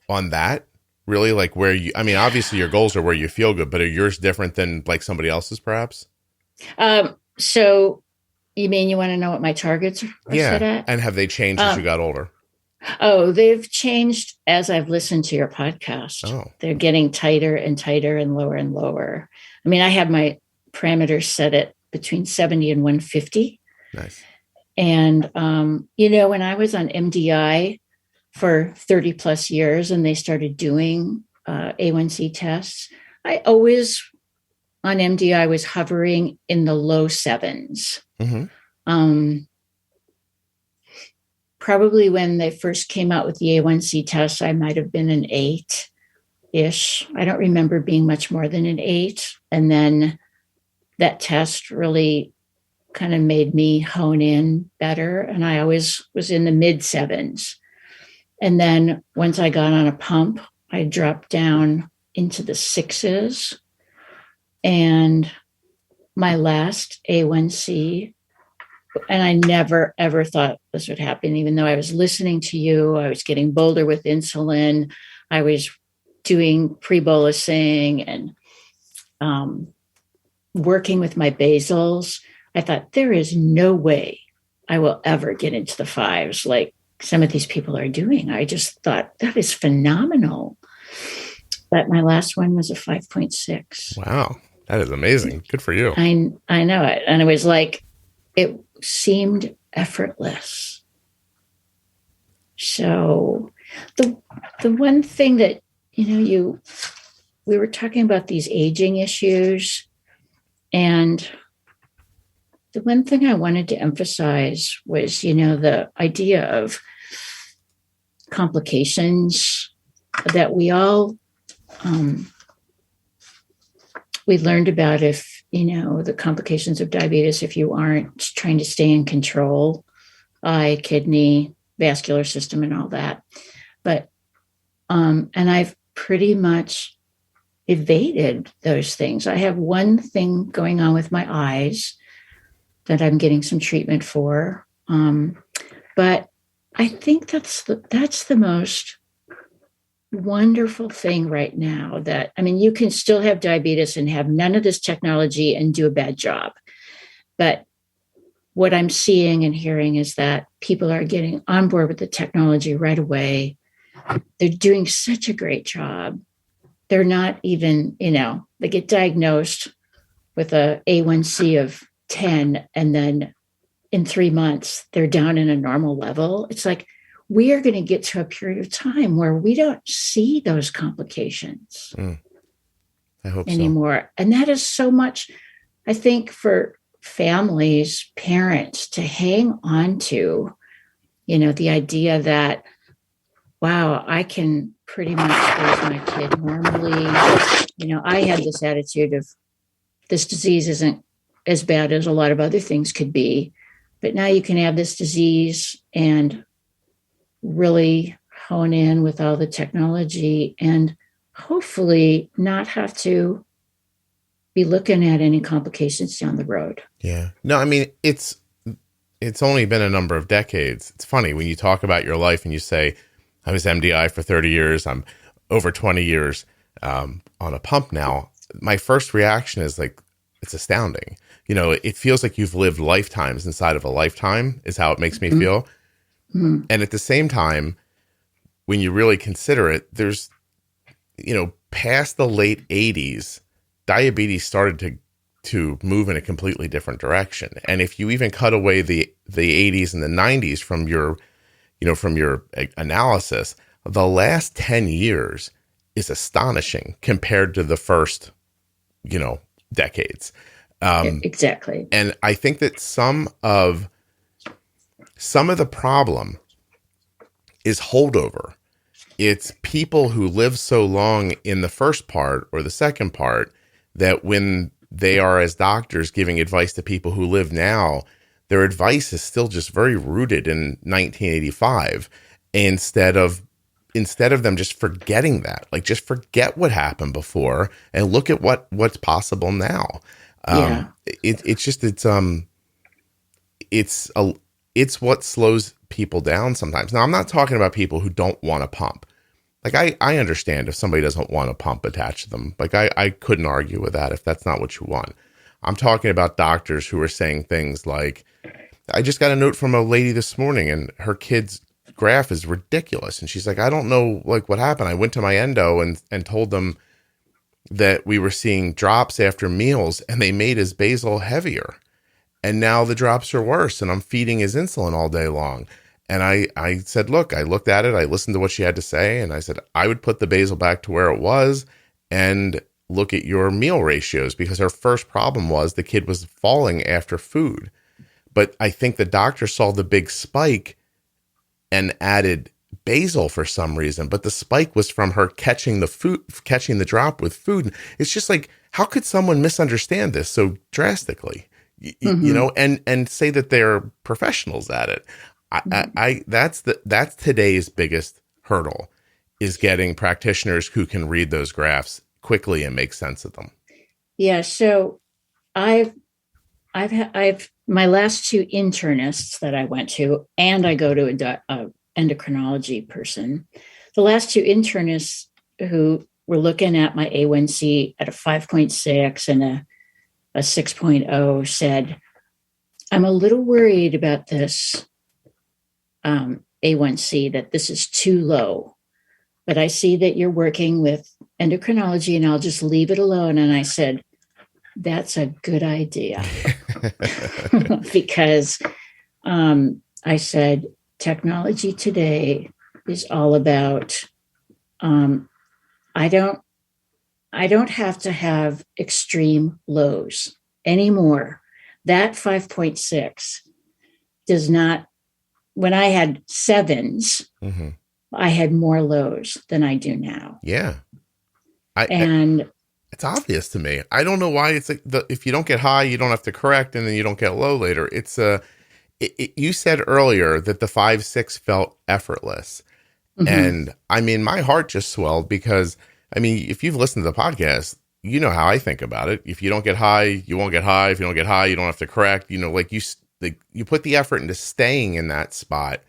that? Really? Like obviously your goals are where you feel good, but are yours different than like somebody else's perhaps? So you mean you want to know what my targets are set at? And have they changed as you got older? Oh, they've changed as I've listened to your podcast. Oh. They're getting tighter and tighter and lower. I mean, I have my parameters set at between 70 and 150. Nice. And, when I was on MDI for 30 plus years and they started doing A1c tests, I always on MDI was hovering in the low 7s. Mm-hmm. Probably when they first came out with the A1c test, I might have been an 8-ish. I don't remember being much more than an 8. And then that test really kind of made me hone in better. And I always was in the mid 7s. And then once I got on a pump, I dropped down into the 6s. And my last A1C, and I never, ever thought this would happen, even though I was listening to you, I was getting bolder with insulin, I was doing pre-bolusing and working with my basals. I thought, there is no way I will ever get into the 5s like some of these people are doing. I just thought, that is phenomenal. But my last one was a 5.6. Wow. That is amazing. Good for you. I know it. And it was like, it seemed effortless. So the one thing that, we were talking about these aging issues, and the one thing I wanted to emphasize was, the idea of complications that we all, we learned about if, the complications of diabetes, if you aren't trying to stay in control, eye, kidney, vascular system, and all that. But, and I've pretty much evaded those things. I have one thing going on with my eyes that I'm getting some treatment for. But I think that's the most wonderful thing right now, that, you can still have diabetes and have none of this technology and do a bad job. But what I'm seeing and hearing is that people are getting on board with the technology right away. They're doing such a great job. They're not even, they get diagnosed with a A1C of 10, and then in 3 months, they're down in a normal level. It's like, we are going to get to a period of time where we don't see those complications I hope anymore. So. And that is so much, I think, for families, parents to hang on to, the idea that, wow, I can pretty much raise my kid normally. I had this attitude of, this disease isn't as bad as a lot of other things could be, but now you can have this disease and really hone in with all the technology and hopefully not have to be looking at any complications down the road. Yeah. No, it's only been a number of decades. It's funny when you talk about your life and you say, I was MDI for 30 years. I'm over 20 years on a pump now. My first reaction is like, it's astounding. It feels like you've lived lifetimes inside of a lifetime is how it makes me feel. Mm-hmm. And at the same time, when you really consider it, there's, past the late 80s, diabetes started to move in a completely different direction. And if you even cut away the 80s and the 90s from your analysis, the last 10 years is astonishing compared to the first, decades. Exactly. And I think that some of the problem is holdover. It's people who live so long in the first part or the second part that when they are as doctors giving advice to people who live now, their advice is still just very rooted in 1985 instead of them just forgetting that, like just forget what happened before and look at what's possible now. It's what slows people down sometimes. Now, I'm not talking about people who don't want a pump. Like I understand if somebody doesn't want a pump attached to them. Like I couldn't argue with that if that's not what you want. I'm talking about doctors who are saying things like, I just got a note from a lady this morning and her kid's graph is ridiculous. And she's like, I don't know like what happened. I went to my endo and told them that we were seeing drops after meals and they made his basal heavier. And now the drops are worse and I'm feeding his insulin all day long. And I said, look, I looked at it. I listened to what she had to say. And I said, I would put the basal back to where it was and look at your meal ratios, because her first problem was the kid was falling after food. But I think the doctor saw the big spike and added basal for some reason. But the spike was from her catching the drop with food. It's just like, how could someone misunderstand this so drastically? and say that they're professionals at it. That's today's biggest hurdle, is getting practitioners who can read those graphs quickly and make sense of them. Yeah. So I've my last two internists that I went to, and I go to a endocrinology person. The last two internists who were looking at my A1c at a 5.6 and a 6.0 said, I'm a little worried about this A1c, that this is too low. But I see that you're working with endocrinology and I'll just leave it alone. And I said, that's a good idea. Because I said, technology today is all about, I don't have to have extreme lows anymore. That 5.6 does not, when I had sevens, I had more lows than I do now. Yeah. It's obvious to me. I don't know why it's like if you don't get high, you don't have to correct, and then you don't get low later. It's you said earlier that the 5.6 felt effortless. And I mean, my heart just swelled because, I mean, if you've listened to the podcast, you know how I think about it. If you don't get high, you won't get high. If you don't get high, you don't have to correct. Like you put the effort into staying in that spot,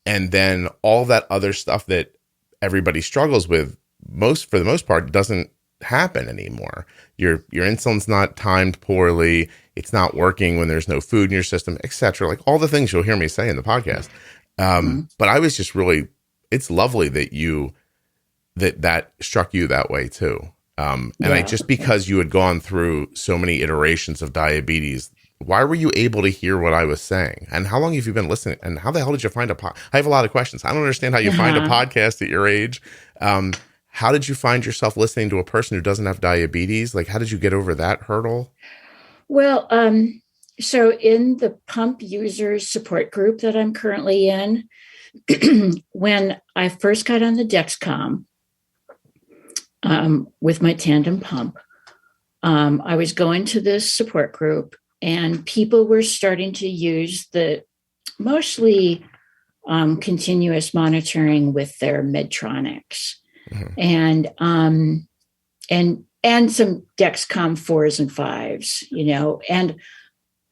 and then all that other stuff that everybody struggles with, for the most part, doesn't happen anymore. Your insulin's not timed poorly. It's not working when there's no food in your system, etc. Like all the things you'll hear me say in the podcast. But I was just really, it's lovely that that struck you that way too. Because you had gone through so many iterations of diabetes, why were you able to hear what I was saying? And how long have you been listening? And how the hell did you find I have a lot of questions. I don't understand how you find a podcast at your age. How did you find yourself listening to a person who doesn't have diabetes? Like, how did you get over that hurdle? Well, so in the pump users support group that I'm currently in, when I first got on the Dexcom with my tandem pump, I was going to this support group and people were starting to use the mostly continuous monitoring with their Medtronics. And some Dexcom 4s and 5s, and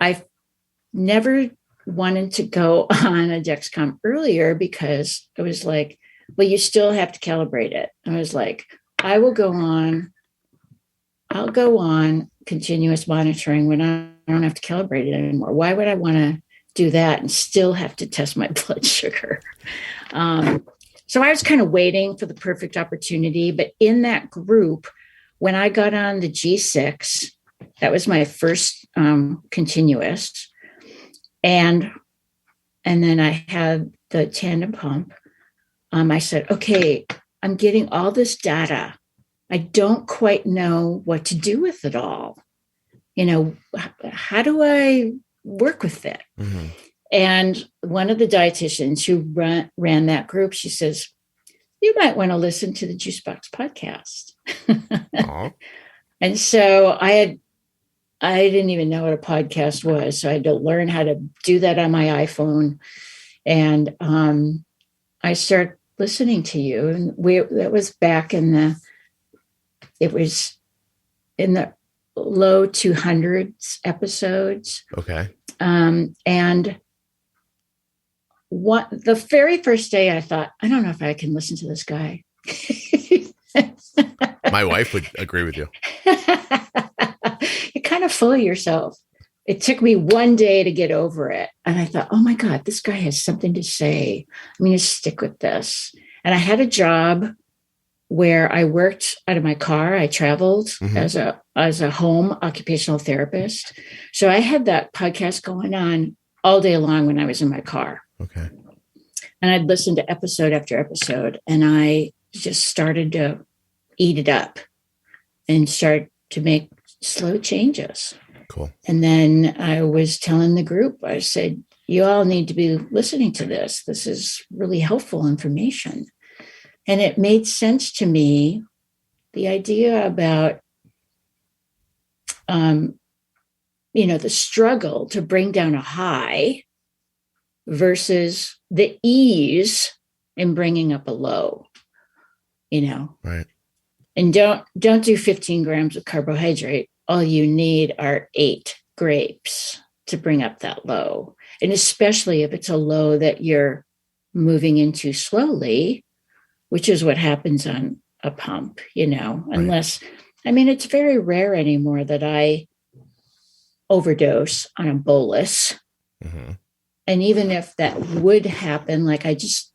I never wanted to go on a Dexcom earlier because I was like, well, you still have to calibrate it. I was like, I'll go on continuous monitoring when I don't have to calibrate it anymore. Why would I want to do that and still have to test my blood sugar? So I was kind of waiting for the perfect opportunity. But in that group, when I got on the G6, that was my first continuous. And then I had the tandem pump. I said, okay, I'm getting all this data. I don't quite know what to do with it all. How do I work with it? And one of the dietitians who ran that group, she says, you might want to listen to the Juicebox podcast. And so I didn't even know what a podcast was. So I had to learn how to do that on my iPhone. And I started listening to you. And that was back in the low 200s episodes. Okay. And the very first day I thought, I don't know if I can listen to this guy. My wife would agree with you. You're kind of full of yourself. It took me one day to get over it. And I thought, oh my God, this guy has something to say. I'm going to stick with this. And I had a job where I worked out of my car. I traveled as a home occupational therapist. So I had that podcast going on all day long when I was in my car. Okay. And I'd listen to episode after episode, and I just started to eat it up and start to make slow changes. Cool. And then I was telling the group, I said, you all need to be listening to this. This is really helpful information. And it made sense to me, the idea about the struggle to bring down a high versus the ease in bringing up a low, Right. And don't do 15 grams of carbohydrate. All you need are 8 grapes to bring up that low. And especially if it's a low that you're moving into slowly, which is what happens on a pump, unless, it's very rare anymore that I overdose on a bolus. Mm-hmm. And even if that would happen, I just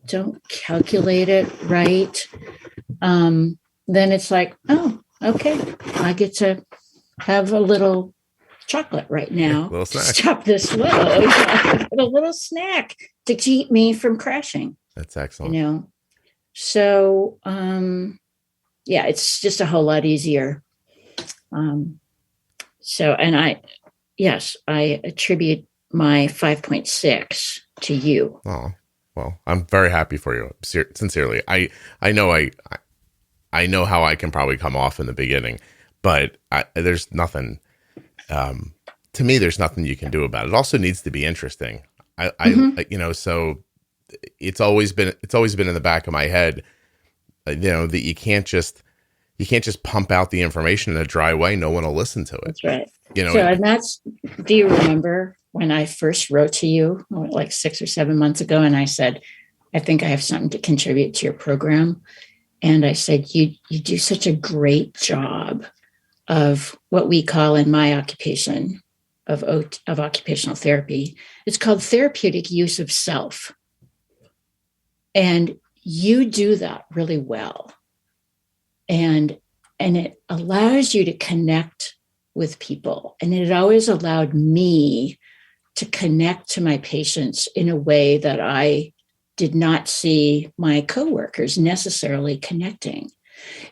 don't calculate it right, then it's oh, okay, I get to have a little chocolate right now. A little snack. Stop this flow. A little snack to keep me from crashing. That's excellent. So, it's just a whole lot easier. I attribute my 5.6 to you. Oh, well, I'm very happy for you. Sincerely. I know how I can probably come off in the beginning, but there's nothing, to me, there's nothing you can do about it. It also needs to be interesting. So it's always been in the back of my head, that you can't just pump out the information in a dry way. No one will listen to it. That's right. Do you remember when I first wrote to you 6 or 7 months ago, and I said, I think I have something to contribute to your program. And I said, you do such a great job of what we call in my occupation of occupational therapy. It's called therapeutic use of self. And you do that really well. And it allows you to connect with people. And it always allowed me to connect to my patients in a way that I did not see my coworkers necessarily connecting.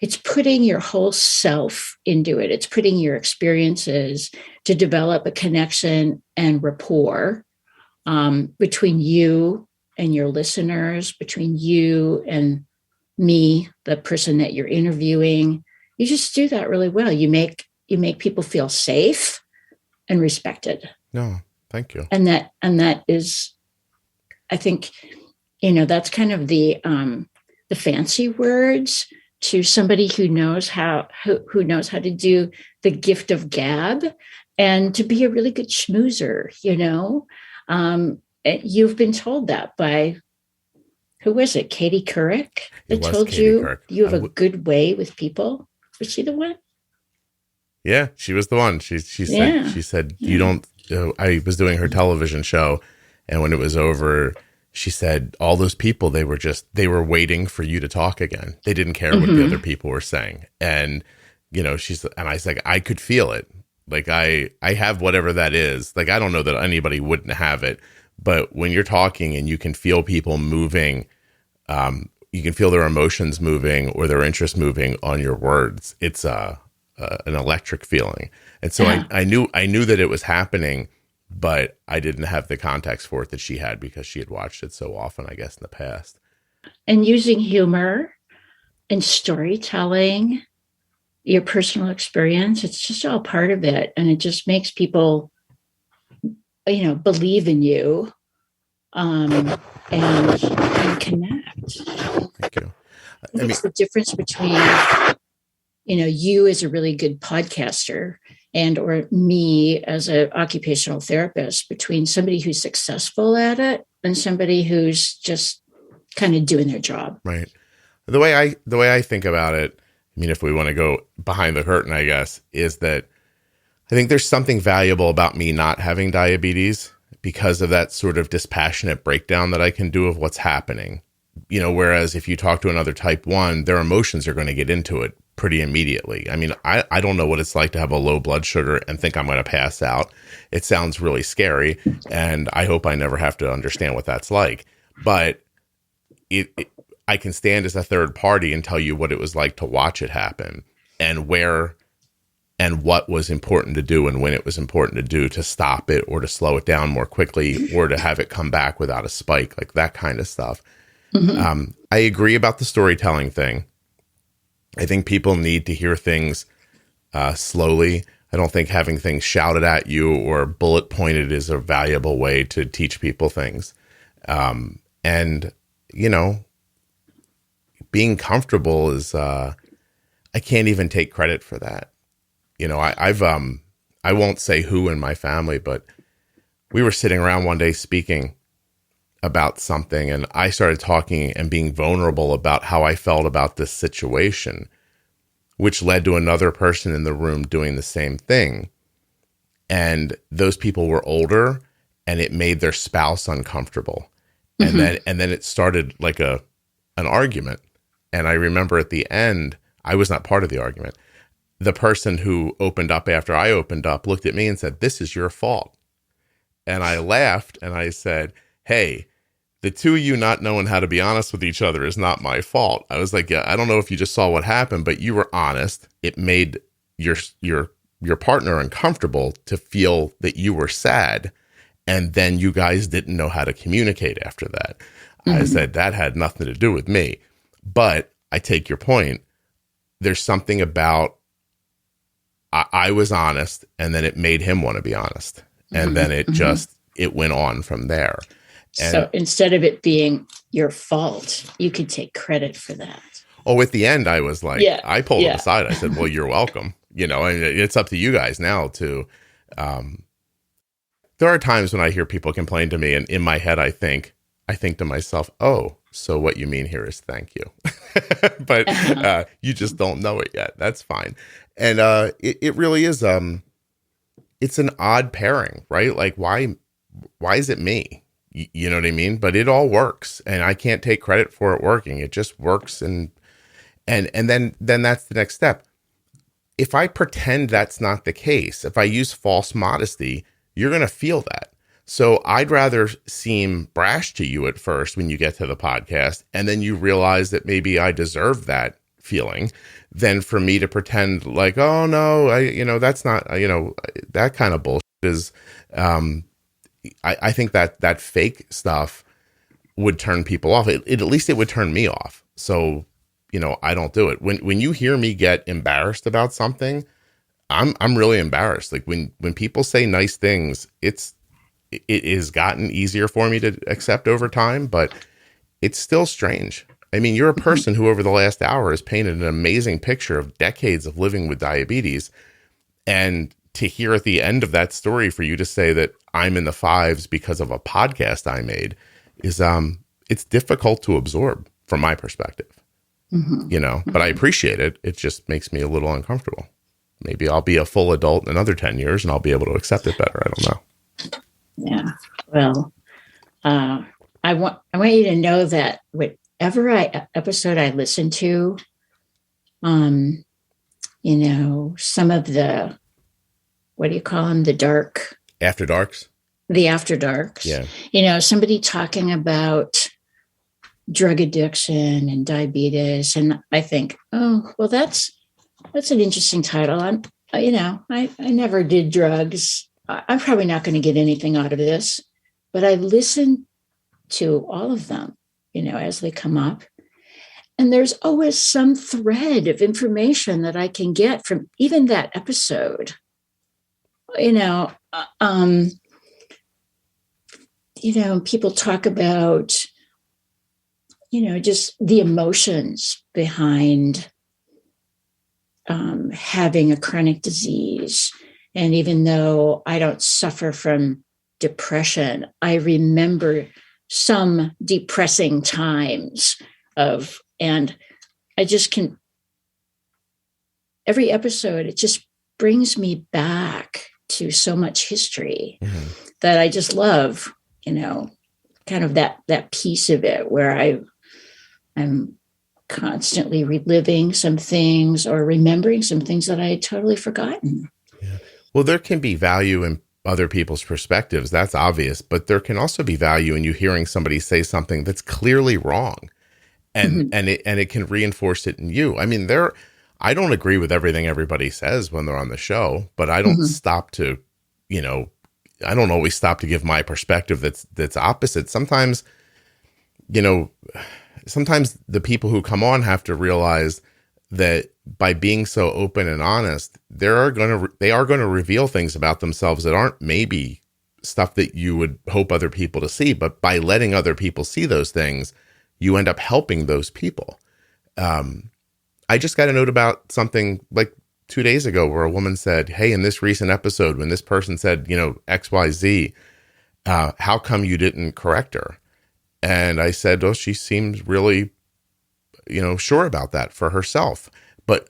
It's putting your whole self into it. It's putting your experiences to develop a connection and rapport between you and your listeners, between you and me, the person that you're interviewing. You just do that really well. You make people feel safe and respected. No, thank you. And that is, I think, that's kind of the fancy words to somebody who knows how to do the gift of gab and to be a really good schmoozer. You've been told that by, who was it? Katie Couric that told Katie you Couric. You have a good way with people. Was she the one? Yeah, she was the one. She said, you don't, I was doing her television show, and when it was over, she said, all those people, they were waiting for you to talk again. They didn't care what the other people were saying. And, and I was like, I could feel it. I have whatever that is. I don't know that anybody wouldn't have it, but when you're talking and you can feel people moving, you can feel their emotions moving or their interest moving on your words. It's an electric feeling. And so I knew that it was happening, but I didn't have the context for it that she had because she had watched it so often, I guess, in the past. And using humor and storytelling, your personal experience, it's just all part of it. And it just makes people, believe in you and connect. Thank you. It's the difference between, you as a really good podcaster and or me as an occupational therapist, between somebody who's successful at it and somebody who's just kind of doing their job. Right. The way I think about it, if we want to go behind the curtain, I guess, is that I think there's something valuable about me not having diabetes because of that sort of dispassionate breakdown that I can do of what's happening. Whereas if you talk to another type 1, their emotions are going to get into it pretty immediately. I don't know what it's like to have a low blood sugar and think I'm going to pass out. It sounds really scary, and I hope I never have to understand what that's like. But I can stand as a third party and tell you what it was like to watch it happen and where and what was important to do and when it was important to do to stop it or to slow it down more quickly or to have it come back without a spike, like that kind of stuff. Mm-hmm. I agree about the storytelling thing. I think people need to hear things slowly. I don't think having things shouted at you or bullet pointed is a valuable way to teach people things. And, you know, being comfortable is, I can't even take credit for that. You know, I won't say who in my family, but we were sitting around one day speaking about something, and I started talking and being vulnerable about how I felt about this situation, which led to another person in the room doing the same thing. And those people were older, and it made their spouse uncomfortable. And then it started like an argument. And I remember at the end, I was not part of the argument. The person who opened up after I opened up looked at me and said, "This is your fault." And I laughed and I said, "Hey, the two of you not knowing how to be honest with each other is not my fault." I was like, "Yeah, I don't know if you just saw what happened, but you were honest. It made your partner uncomfortable to feel that you were sad. And then you guys didn't know how to communicate after that." I said, "That had nothing to do with me." But I take your point. There's something about I was honest, and then it made him want to be honest. And then it went on from there. And so instead of it being your fault, you could take credit for that. Oh, at the end, I was like, I pulled him aside. I said, "Well, you're welcome." You know, and it's up to you guys now to, there are times when I hear people complain to me, and in my head, I think to myself, "Oh, so what you mean here is thank you." But you just don't know it yet. That's fine. And it really is, it's an odd pairing, right? Like, why is it me? You know what I mean? But it all works, and I can't take credit for it working. It just works. And then that's the next step. If I pretend that's not the case, if I use false modesty, you're going to feel that. So I'd rather seem brash to you at first when you get to the podcast, and then you realize that maybe I deserve that feeling, than for me to pretend like, "Oh no, that's not, that kind of bullshit is," I think that fake stuff would turn people off. At least it would turn me off. So, I don't do it. When you hear me get embarrassed about something, I'm really embarrassed. Like when people say nice things, it has gotten easier for me to accept over time, but it's still strange. I mean, you're a person who over the last hour has painted an amazing picture of decades of living with diabetes. And to hear at the end of that story for you to say that I'm in the fives because of a podcast I made is, it's difficult to absorb from my perspective, but I appreciate it. It just makes me a little uncomfortable. Maybe I'll be a full adult in another 10 years and I'll be able to accept it better. I don't know. Yeah. Well, I want you to know that whatever episode I listen to, some of the, what do you call them? The dark. After darks? The after darks. Yeah. Somebody talking about drug addiction and diabetes. And I think, oh, well, that's an interesting title. I never did drugs. I'm probably not going to get anything out of this, but I listen to all of them, as they come up. And there's always some thread of information that I can get from even that episode. People talk about, just the emotions behind having a chronic disease. And even though I don't suffer from depression, I remember some depressing times and I just can, every episode, it just brings me back to so much history that I just love, kind of that piece of it where I'm constantly reliving some things or remembering some things that I had totally forgotten. Yeah. Well, there can be value in other people's perspectives. That's obvious, but there can also be value in you hearing somebody say something that's clearly wrong, and it can reinforce it in you. I mean, I don't agree with everything everybody says when they're on the show, but I don't stop to, I don't always stop to give my perspective that's opposite. Sometimes, sometimes the people who come on have to realize that by being so open and honest, they are going to reveal things about themselves that aren't maybe stuff that you would hope other people to see. But by letting other people see those things, you end up helping those people. I just got a note about something like 2 days ago where a woman said, hey, in this recent episode, when this person said, XYZ, how come you didn't correct her? And I said, oh, she seems really, sure about that for herself. But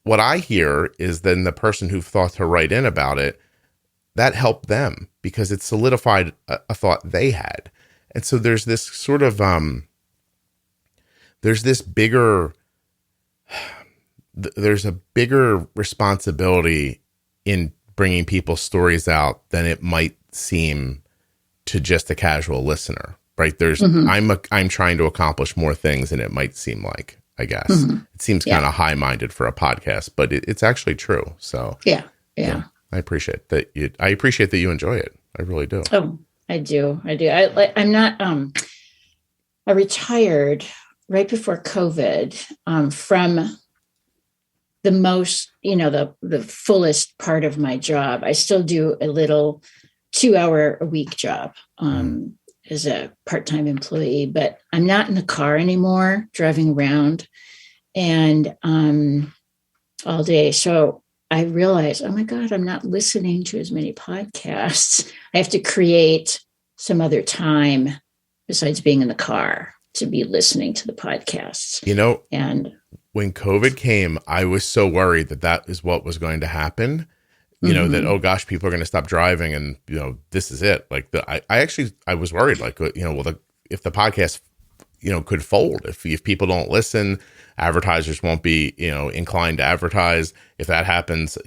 what I hear is then the person who thought to write in about it, that helped them because it solidified a thought they had. And so there's this sort of, there's a bigger responsibility in bringing people's stories out than it might seem to just a casual listener, right? I'm trying to accomplish more things than it might seem like, I guess. It seems kind of high-minded for a podcast, but it's actually true. So yeah. I appreciate that. I appreciate that you enjoy it. I really do. Oh, I do. I'm not, I retired right before COVID from the most, the fullest part of my job. I still do a little 2-hour-a-week job as a part-time employee, but I'm not in the car anymore, driving around and all day. So I realized, oh my God, I'm not listening to as many podcasts. I have to create some other time besides being in the car to be listening to the podcasts. And when COVID came, I was so worried that is what was going to happen. That, oh gosh, people are going to stop driving and, this is it. Like I was worried, like, if the podcast, could fold, if people don't listen, advertisers won't be, inclined to advertise. If that happens,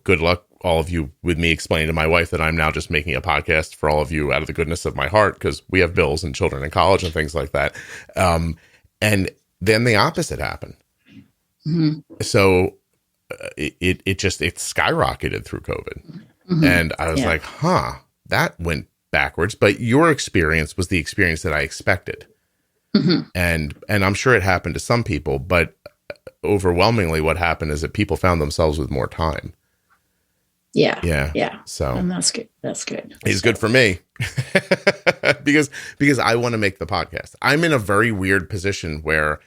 good luck all of you with me explaining to my wife that I'm now just making a podcast for all of you out of the goodness of my heart, because we have bills and children in college and things like that. And then the opposite happened. So it skyrocketed through COVID. And I was like, that went backwards. But your experience was the experience that I expected. And I'm sure it happened to some people, but overwhelmingly what happened is that people found themselves with more time. Yeah. So and that's good. It's good for me because I want to make the podcast. I'm in a very weird position where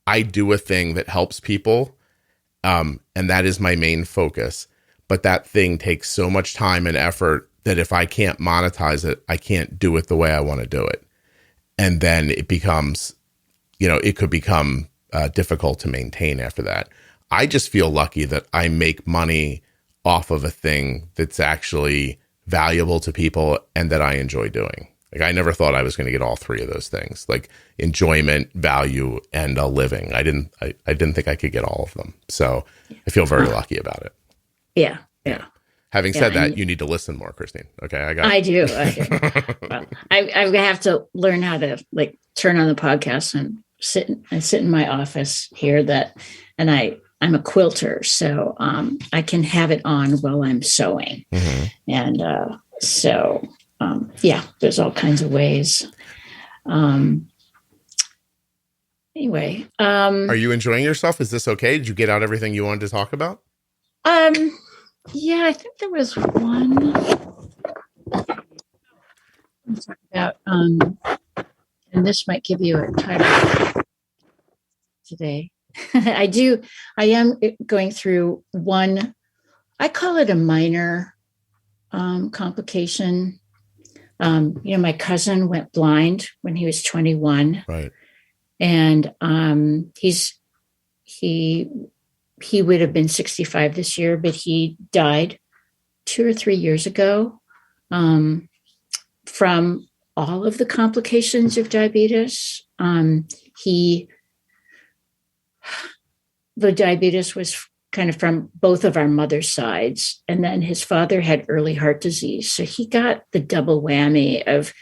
I do a thing that helps people. And that is my main focus, but that thing takes so much time and effort that if I can't monetize it, I can't do it the way I want to do it. And then it becomes, it could become difficult to maintain after that. I just feel lucky that I make money off of a thing that's actually valuable to people and that I enjoy doing. Like I never thought I was going to get all three of those things, like enjoyment, value, and a living. I didn't think I could get all of them. So I feel very lucky about it. Yeah. Having said that, you need to listen more, Christine. Okay, I do. Well, I have to learn how to turn on the podcast and sit in my office here. And I'm a quilter, so I can have it on while I'm sewing, and there's all kinds of ways. Anyway, are you enjoying yourself? Is this okay? Did you get out everything you wanted to talk about? Yeah, I think there was one I'm talking about, and this might give you a title today. I am going through one, I call it a minor complication. My cousin went blind when he was 21. Right. And he would have been 65 this year, but he died 2 or 3 years ago from all of the complications of diabetes. The diabetes was kind of from both of our mother's sides. And then his father had early heart disease. So he got the double whammy of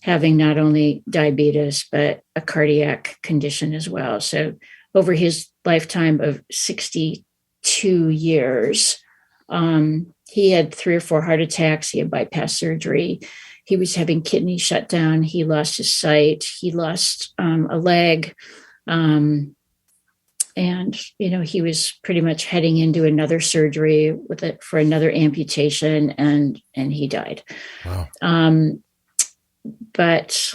having not only diabetes, but a cardiac condition as well. So over his lifetime of 62 years, he had 3 or 4 heart attacks. He had bypass surgery. He was having kidney shutdown. He lost his sight. He lost a leg. And, he was pretty much heading into another surgery for another amputation, and he died. Wow. But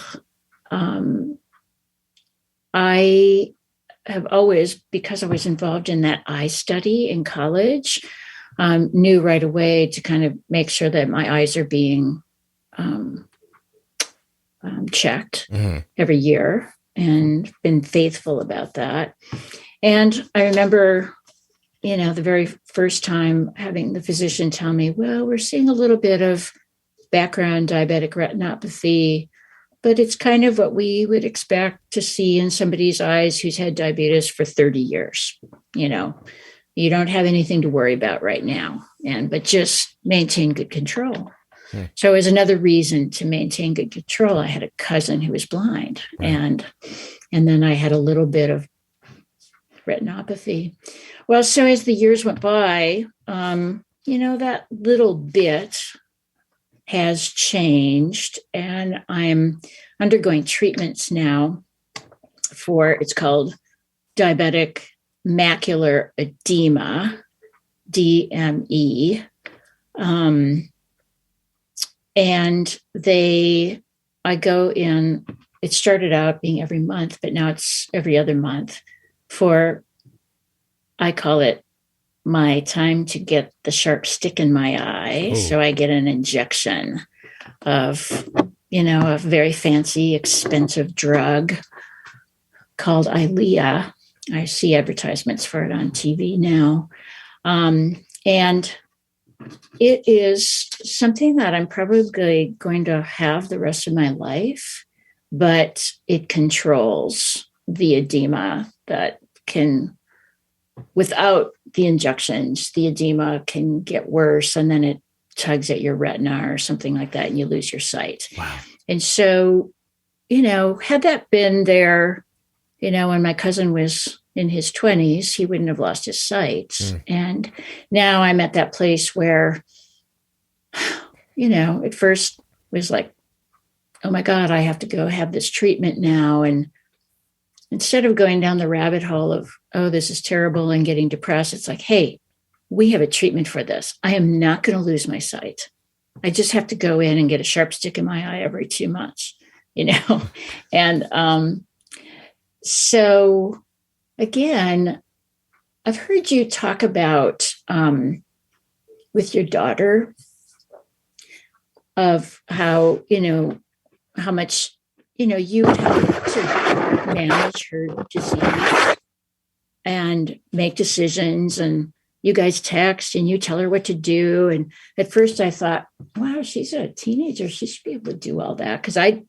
I have always, because I was involved in that eye study in college, knew right away to kind of make sure that my eyes are being checked every year, and been faithful about that. And I remember, the very first time having the physician tell me, well, we're seeing a little bit of background diabetic retinopathy, but it's kind of what we would expect to see in somebody's eyes who's had diabetes for 30 years. You don't have anything to worry about right now, but just maintain good control. So it was another reason to maintain good control. I had a cousin who was blind, and then I had a little bit of retinopathy. Well, so as the years went by, that little bit has changed, and I'm undergoing treatments now it's called diabetic macular edema, DME. And I go in, it started out being every month, but now it's every other month I call it my time to get the sharp stick in my eye. Oh. So I get an injection of, a very fancy, expensive drug called Eylea. I see advertisements for it on TV now. And it is something that I'm probably going to have the rest of my life, but it controls the edema that can, without the injections, the edema can get worse, and then it tugs at your retina or something like that, and you lose your sight. Wow. And so, had that been there, when my cousin was in his 20s, he wouldn't have lost his sight. And now I'm at that place where, at first was like, oh my God, I have to go have this treatment now. And instead of going down the rabbit hole of, oh, this is terrible, and getting depressed, it's like, hey, we have a treatment for this. I am not going to lose my sight. I just have to go in and get a sharp stick in my eye every 2 months, And so again, I've heard you talk about with your daughter of how, how much, you have to manage her disease and make decisions, and you guys text and you tell her what to do. And at first I thought, wow, she's a teenager. She should be able to do all that. Because I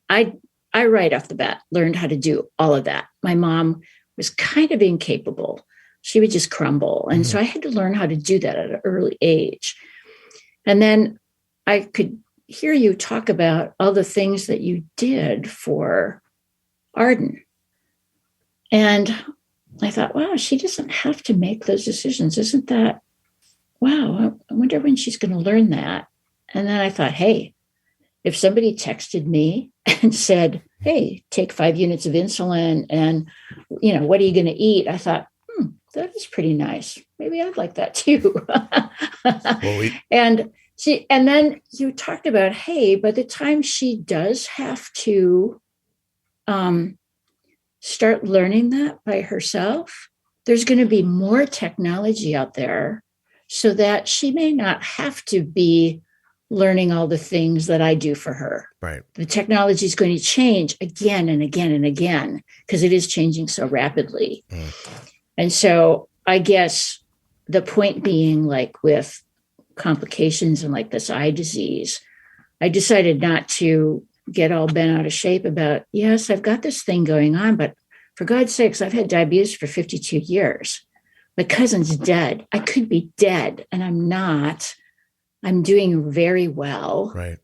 right off the bat learned how to do all of that. My mom was kind of incapable. She would just crumble. And so I had to learn how to do that at an early age. And then I could hear you talk about all the things that you did for Arden. And I thought, wow, she doesn't have to make those decisions. Isn't that, wow, I wonder when she's going to learn that. And then I thought, hey, if somebody texted me and said, hey, take 5 units of insulin and, what are you going to eat? I thought, that is pretty nice. Maybe I'd like that too. And then you talked about, hey, by the time she does have to start learning that by herself, there's going to be more technology out there so that she may not have to be learning all the things that I do for her. Right. The technology is going to change again and again and again because it is changing so rapidly. And so I guess the point being, like with complications and like this eye disease, I decided not to get all bent out of shape about, yes, I've got this thing going on, but for God's sakes, I've had diabetes for 52 years. My cousin's dead. I could be dead, and I'm not. I'm doing very well. Right.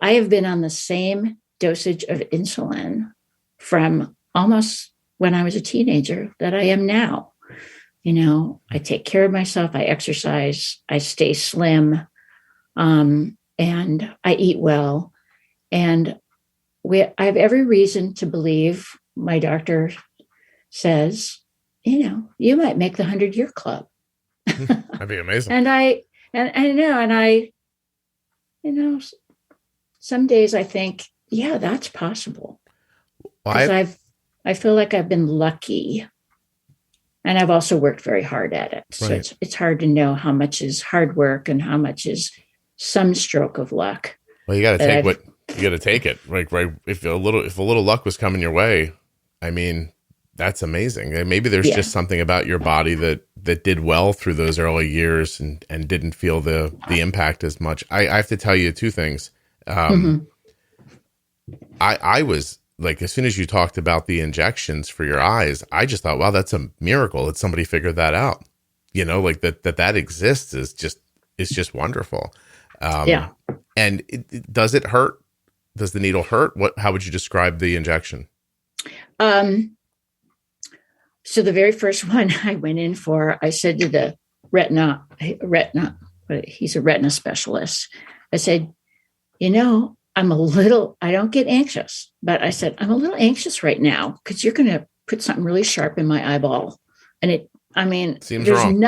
I have been on the same dosage of insulin from almost when I was a teenager that I am now. I take care of myself. I exercise. I stay slim, and I eat well. And I have every reason to believe, my doctor says, you might make the 100-year club. That'd be amazing. And I some days I think, yeah, that's possible. Because I feel like I've been lucky. And I've also worked very hard at it. So Right. it's hard to know how much is hard work and how much is some stroke of luck. Well, you got to take it. Like, right. If a little luck was coming your way, I mean, that's amazing. And maybe there's just something about your body that did well through those early years and didn't feel the impact as much. I have to tell you two things. I was like, as soon as you talked about the injections for your eyes, I just thought, wow, that's a miracle that somebody figured that out. Like that exists is just wonderful. And does it hurt? Does the needle hurt? How would you describe the injection? So the very first one I went in for, I said to the retina, he's a retina specialist. I said, I don't get anxious, but I said, I'm a little anxious right now because you're going to put something really sharp in my eyeball. And seems there's wrong.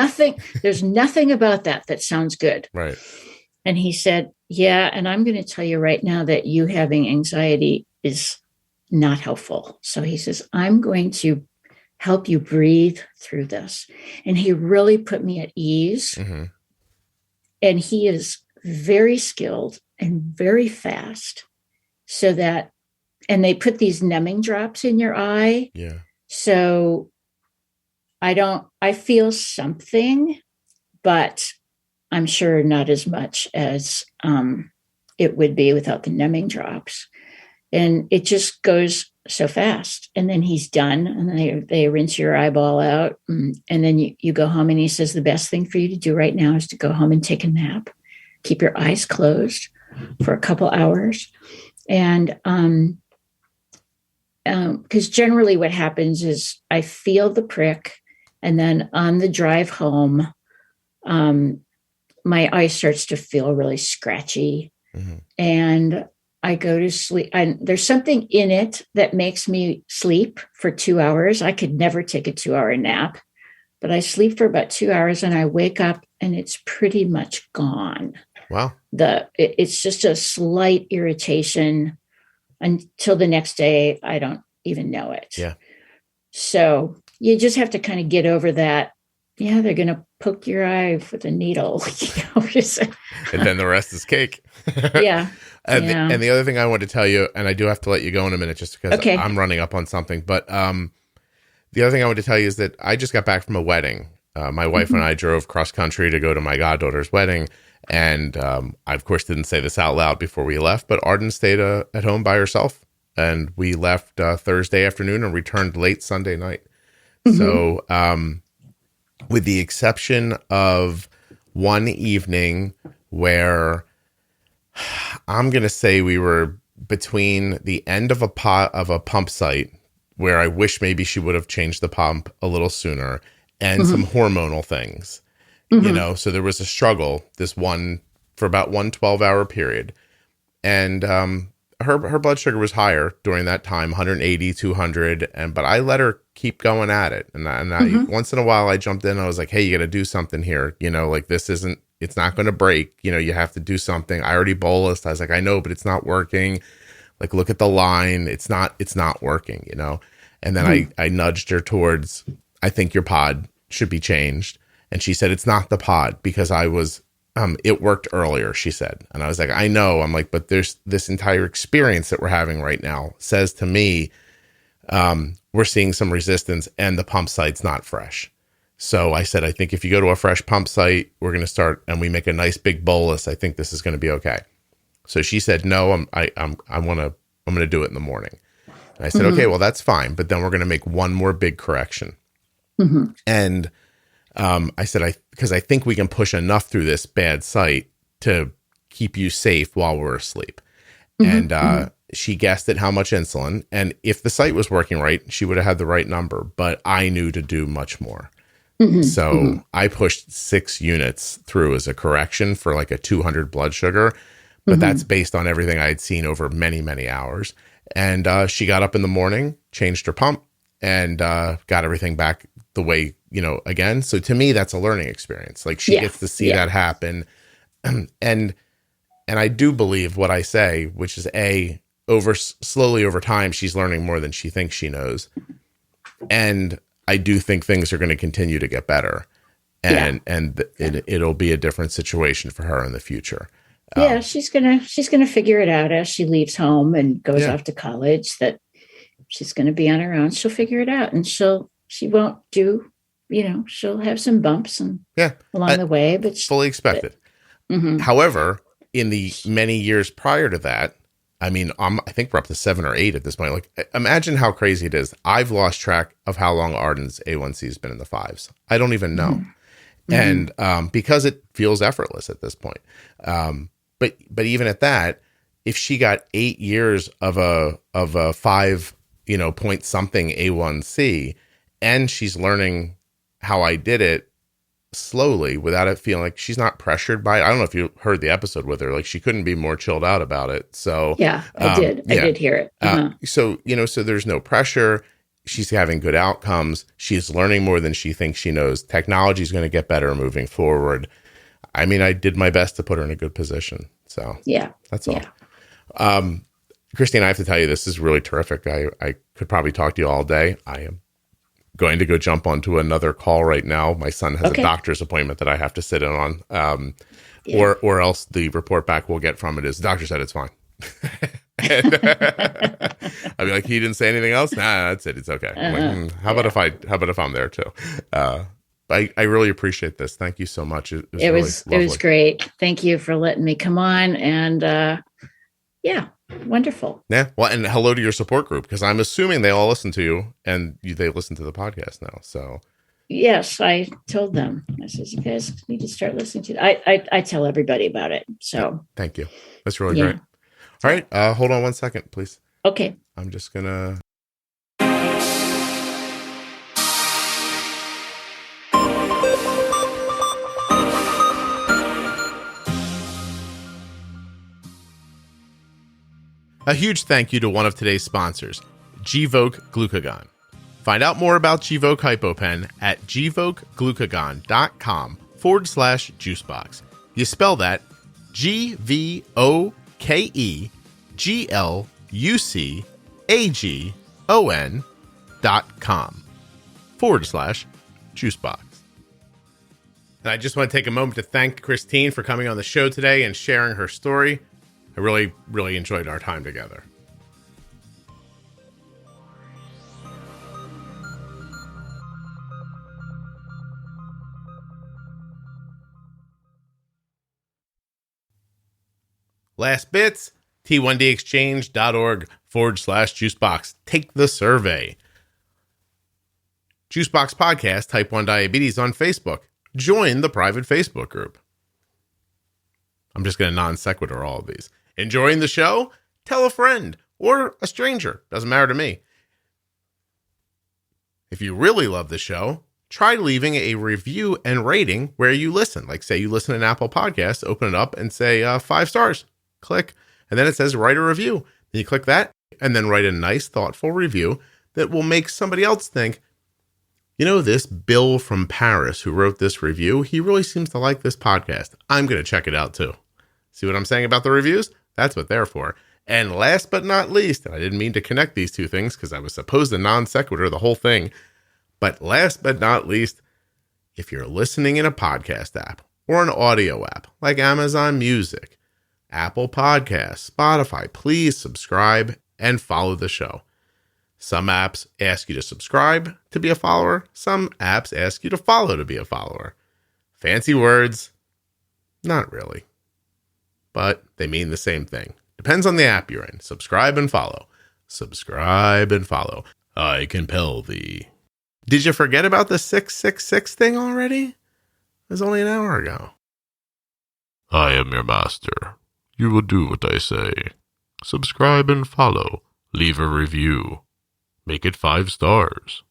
there's nothing about that sounds good. Right. And he said, yeah, and I'm going to tell you right now that you having anxiety is not helpful. So he says, I'm going to help you breathe through this. And he really put me at ease. Mm-hmm. And he is very skilled and very fast and they put these numbing drops in your eye. Yeah. So I feel something, but I'm sure not as much as it would be without the numbing drops. And it just goes so fast. And then he's done, and they rinse your eyeball out. And then you go home, and he says, the best thing for you to do right now is to go home and take a nap. Keep your eyes closed for a couple hours. And because generally what happens is I feel the prick, and then on the drive home, my eye starts to feel really scratchy. Mm-hmm. And I go to sleep. There's something in it that makes me sleep for 2 hours. I could never take a 2-hour nap, but I sleep for about 2 hours and I wake up and it's pretty much gone. Wow. It's just a slight irritation until the next day. I don't even know it. Yeah. So you just have to kind of get over that. Yeah, they're going to poke your eye with a needle. And then the rest is cake. Yeah. And the other thing I want to tell you, and I do have to let you go in a minute just because I'm running up on something, but the other thing I want to tell you is that I just got back from a wedding. My wife and I drove cross country to go to my goddaughter's wedding. And I, of course, didn't say this out loud before we left, but Arden stayed at home by herself. And we left Thursday afternoon and returned late Sunday night. Mm-hmm. So with the exception of one evening where I'm going to say we were between the end of a pump site where I wish maybe she would have changed the pump a little sooner and some hormonal things, so there was a struggle for about 1 12-hour period. And her blood sugar was higher during that time, 180, 200. But I let her keep going at it. And I once in a while I jumped in. I was like, hey, you got to do something here. Like it's not going to break. You have to do something. I already bolused. I was like, I know, but it's not working. Like, look at the line. It's not working, And then I nudged her towards, I think your pod should be changed. And she said, it's not the pod because it worked earlier, she said. And I was like, I know. I'm like, but there's this entire experience that we're having right now says to me, we're seeing some resistance and the pump site's not fresh. So I said, I think if you go to a fresh pump site, we're going to start and we make a nice big bolus. I think this is going to be okay. So she said, no, I'm going to do it in the morning. And I said, okay, well, that's fine. But then we're going to make one more big correction. And I said, because I think we can push enough through this bad site to keep you safe while we're asleep. And she guessed at how much insulin. And if the site was working right, she would have had the right number. But I knew to do much more. So I pushed 6 units through as a correction for like a 200 blood sugar. But that's based on everything I had seen over many, many hours. And she got up in the morning, changed her pump, and got everything back the way, again. So to me, that's a learning experience. Like she gets to see that happen. And I do believe what I say, which is slowly over time, she's learning more than she thinks she knows. And I do think things are going to continue to get better, and it'll be a different situation for her in the future. She's gonna figure it out as she leaves home and goes off to college, that she's going to be on her own. She'll figure it out, and she won't do, she'll have some bumps and along the way, but fully expected. However, in the many years prior to that, I mean, I think we're up to 7 or 8 at this point. Like, imagine how crazy it is. I've lost track of how long Arden's A1C has been in the 5s. I don't even know. And because it feels effortless at this point. But even at that, if she got 8 years of a 5, point something A1C, and she's learning how I did it slowly without it feeling like she's not pressured by it. I don't know if you heard the episode with her, like she couldn't be more chilled out about it. So I did hear it. So there's no pressure. She's having good outcomes. She's learning more than she thinks she knows. Technology is going to get better moving forward. I mean, I did my best to put her in a good position. So that's all. Christine, I have to tell you, this is really terrific. I could probably talk to you all day. I am going to go jump onto another call right now. My son has a doctor's appointment that I have to sit in on, or else the report back we'll get from it is the doctor said it's fine. And, I'll be like, he didn't say anything else. Nah, that's it. It's okay. I'm like, how about if I'm there too? I really appreciate this. Thank you so much. It was great. Thank you for letting me come on. And wonderful. Yeah. Well, and hello to your support group, because I'm assuming they all listen to you and they listen to the podcast now. So yes, I told them. I said, you guys need to start listening to it. I tell everybody about it. So thank you. That's really great. All right. Hold on one second, please. Okay. I'm just gonna. A huge thank you to one of today's sponsors, Gvoke Glucagon. Find out more about Gvoke HypoPen at gvokeglucagon.com/juicebox. You spell that GVOKEGLUCAGON.com/juicebox. And I just want to take a moment to thank Christine for coming on the show today and sharing her story. I really, really enjoyed our time together. Last bits, t1dexchange.org/juicebox. Take the survey. Juicebox Podcast, Type 1 Diabetes on Facebook. Join the private Facebook group. I'm just going to non sequitur all of these. Enjoying the show? Tell a friend or a stranger. Doesn't matter to me. If you really love the show, try leaving a review and rating where you listen. Like, say you listen to an Apple Podcast, open it up and say 5 stars. Click. And then it says write a review. Then you click that and then write a nice, thoughtful review that will make somebody else think, this Bill from Paris who wrote this review, he really seems to like this podcast. I'm going to check it out too. See what I'm saying about the reviews? That's what they're for. And last but not least, and I didn't mean to connect these two things because I was supposed to non sequitur the whole thing. But last but not least, if you're listening in a podcast app or an audio app like Amazon Music, Apple Podcasts, Spotify, please subscribe and follow the show. Some apps ask you to subscribe to be a follower. Some apps ask you to follow to be a follower. Fancy words? Not really. But they mean the same thing. Depends on the app you're in. Subscribe and follow. Subscribe and follow. I compel thee. Did you forget about the 666 thing already? It was only an hour ago. I am your master. You will do what I say. Subscribe and follow. Leave a review. Make it 5 stars.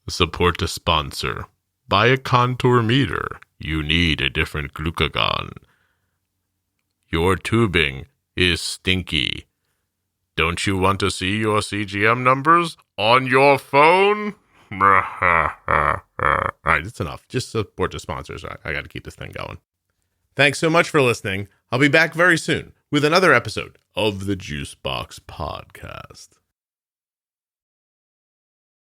Support a sponsor. Buy a contour meter. You need a different glucagon. Your tubing is stinky. Don't you want to see your CGM numbers on your phone? right. It's enough. Just support the sponsors. I got to keep this thing going. Thanks so much for listening. I'll be back very soon with another episode of the Juicebox Podcast.